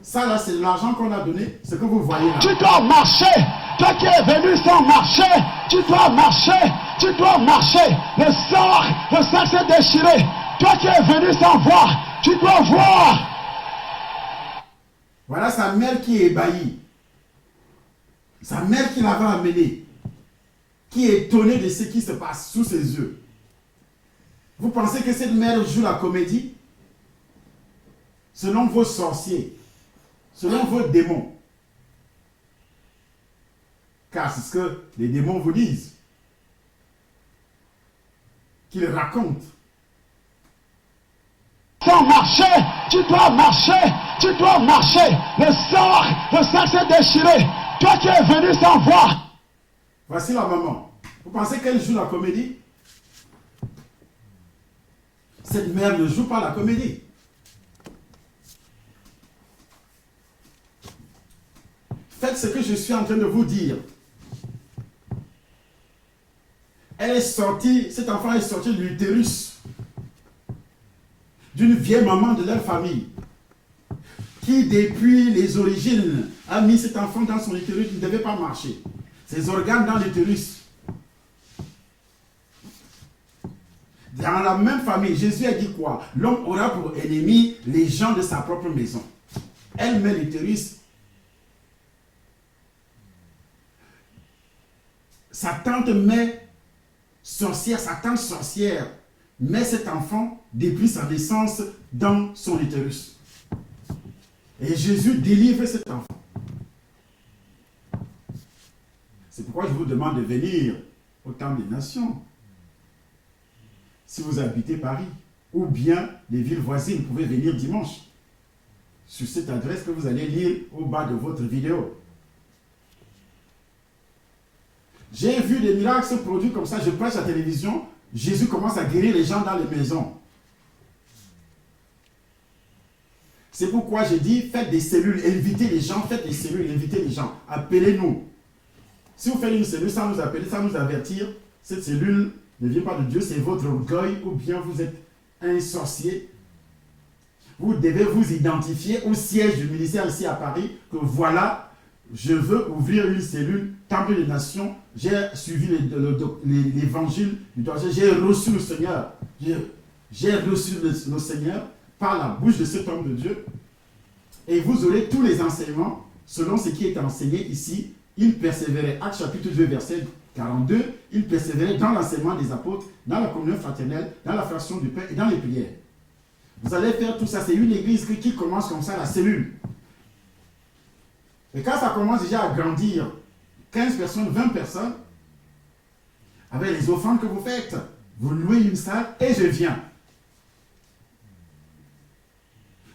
Ça là, c'est l'argent qu'on a donné, ce que vous voyez là. Tu dois marcher. Toi qui es venu sans marcher, tu dois marcher. Tu dois marcher. Le sang s'est déchiré. Toi qui es venu sans voir, tu dois voir. Voilà sa mère qui est ébahie. Sa mère qui l'avait amené. Qui est étonnée de ce qui se passe sous ses yeux. Vous pensez que cette mère joue la comédie? Selon vos sorciers, selon vos démons. Car c'est ce que les démons vous disent. Qu'ils racontent. Sans marcher, tu dois marcher. Tu dois marcher. Le sang s'est déchiré. Toi qui es venu sans voir. Voici la maman. Vous pensez qu'elle joue la comédie? Cette mère ne joue pas la comédie. Faites ce que je suis en train de vous dire. Elle est sortie, cet enfant est sorti de l'utérus d'une vieille maman de leur famille qui, depuis les origines, a mis cet enfant dans son utérus qui ne devait pas marcher. Ses organes dans l'utérus. Dans la même famille, Jésus a dit quoi? L'homme aura pour ennemi les gens de sa propre maison. Elle met l'utérus. Sa tante met sorcière, sa tante sorcière met cet enfant depuis sa naissance dans son utérus. Et Jésus délivre cet enfant. C'est pourquoi je vous demande de venir au Temple des Nations. Si vous habitez Paris, ou bien les villes voisines, vous pouvez venir dimanche. Sur cette adresse que vous allez lire au bas de votre vidéo. J'ai vu des miracles se produire comme ça. Je prêche à la télévision. Jésus commence à guérir les gens dans les maisons. C'est pourquoi j'ai dit, faites des cellules, invitez les gens, faites des cellules, invitez les gens. Appelez-nous. Si vous faites une cellule sans nous appeler, sans nous avertir, cette cellule ne vient pas de Dieu, c'est votre orgueil, ou bien vous êtes un sorcier. Vous devez vous identifier au siège du ministère ici à Paris, que voilà, je veux ouvrir une cellule, Temple des Nations, j'ai suivi l'évangile du danger, j'ai reçu le Seigneur, j'ai reçu le Seigneur par la bouche de cet homme de Dieu, et vous aurez tous les enseignements selon ce qui est enseigné ici. Il persévérait, Actes chapitre 2, verset 42, il persévérait dans l'enseignement des apôtres, dans la communion fraternelle, dans la fraction du pain et dans les prières. Vous allez faire tout ça, c'est une église qui commence comme ça, la cellule. Et quand ça commence déjà à grandir, 15 personnes, 20 personnes, avec les offrandes que vous faites, vous louez une salle et je viens.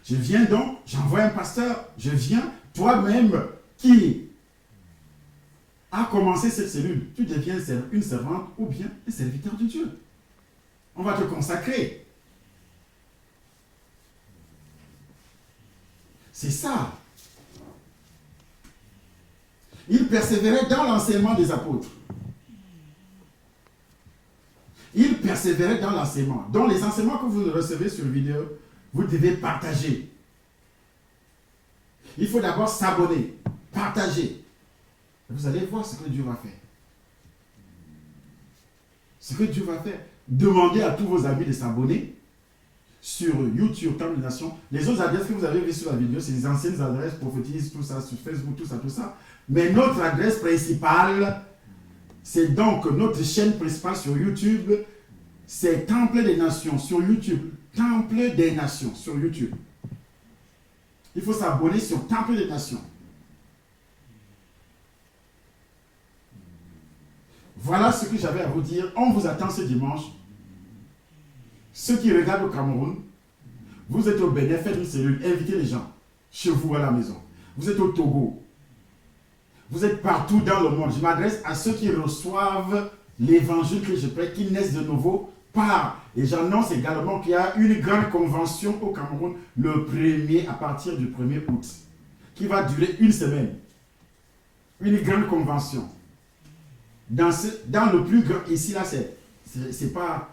Je viens donc, j'envoie un pasteur, je viens, toi-même qui a commencé cette cellule, tu deviens une servante ou bien un serviteur de Dieu. On va te consacrer. C'est ça. Il persévérait dans l'enseignement des apôtres. Il persévérait dans l'enseignement. Dans les enseignements que vous recevez sur vidéo, vous devez partager. Il faut d'abord s'abonner, partager. Vous allez voir ce que Dieu va faire. Ce que Dieu va faire. Demandez à tous vos amis de s'abonner sur YouTube, Temple des Nations. Les autres adresses que vous avez vues sur la vidéo, c'est les anciennes adresses, prophétises, tout ça, sur Facebook, tout ça. Mais notre adresse principale, c'est donc notre chaîne principale sur YouTube, c'est Temple des Nations sur YouTube. Temple des Nations sur YouTube. Il faut s'abonner sur Temple des Nations. Voilà ce que j'avais à vous dire. On vous attend ce dimanche. Ceux qui regardent au Cameroun, vous êtes au Bénin, faites une cellule, invitez les gens chez vous à la maison. Vous êtes au Togo. Vous êtes partout dans le monde. Je m'adresse à ceux qui reçoivent l'évangile que je prêche, qui naissent de nouveau par. Et j'annonce également qu'il y a une grande convention au Cameroun le 1er, à partir du 1er août, qui va durer une semaine. Une grande convention. Dans le plus grand, ici là, c'est pas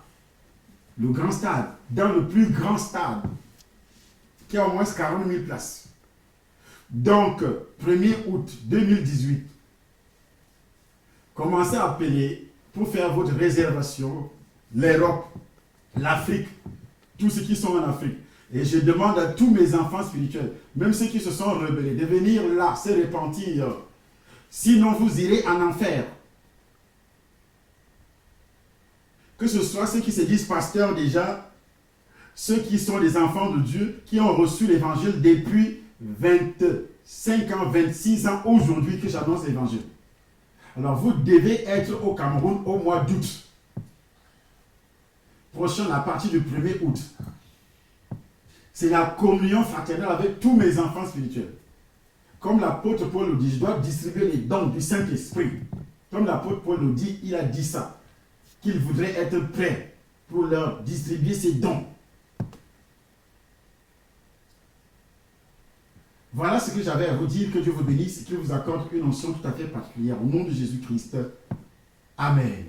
le grand stade, dans le plus grand stade, qui a au moins 40 000 places. Donc, 1er août 2018, commencez à appeler pour faire votre réservation l'Europe, l'Afrique, tous ceux qui sont en Afrique. Et je demande à tous mes enfants spirituels, même ceux qui se sont rebellés, de venir là, se repentir. Sinon, vous irez en enfer. Que ce soit ceux qui se disent pasteurs déjà, ceux qui sont des enfants de Dieu, qui ont reçu l'évangile depuis 25 ans, 26 ans, aujourd'hui que j'annonce l'évangile. Alors, vous devez être au Cameroun au mois d'août prochain, à partir du 1er août. C'est la communion fraternelle avec tous mes enfants spirituels. Comme l'apôtre Paul le dit, je dois distribuer les dons du Saint-Esprit. Comme l'apôtre Paul le dit, il a dit ça, qu'il voudrait être prêt pour leur distribuer ces dons. Voilà ce que j'avais à vous dire. Que Dieu vous bénisse et qu'il vous accorde une onction tout à fait particulière. Au nom de Jésus-Christ. Amen.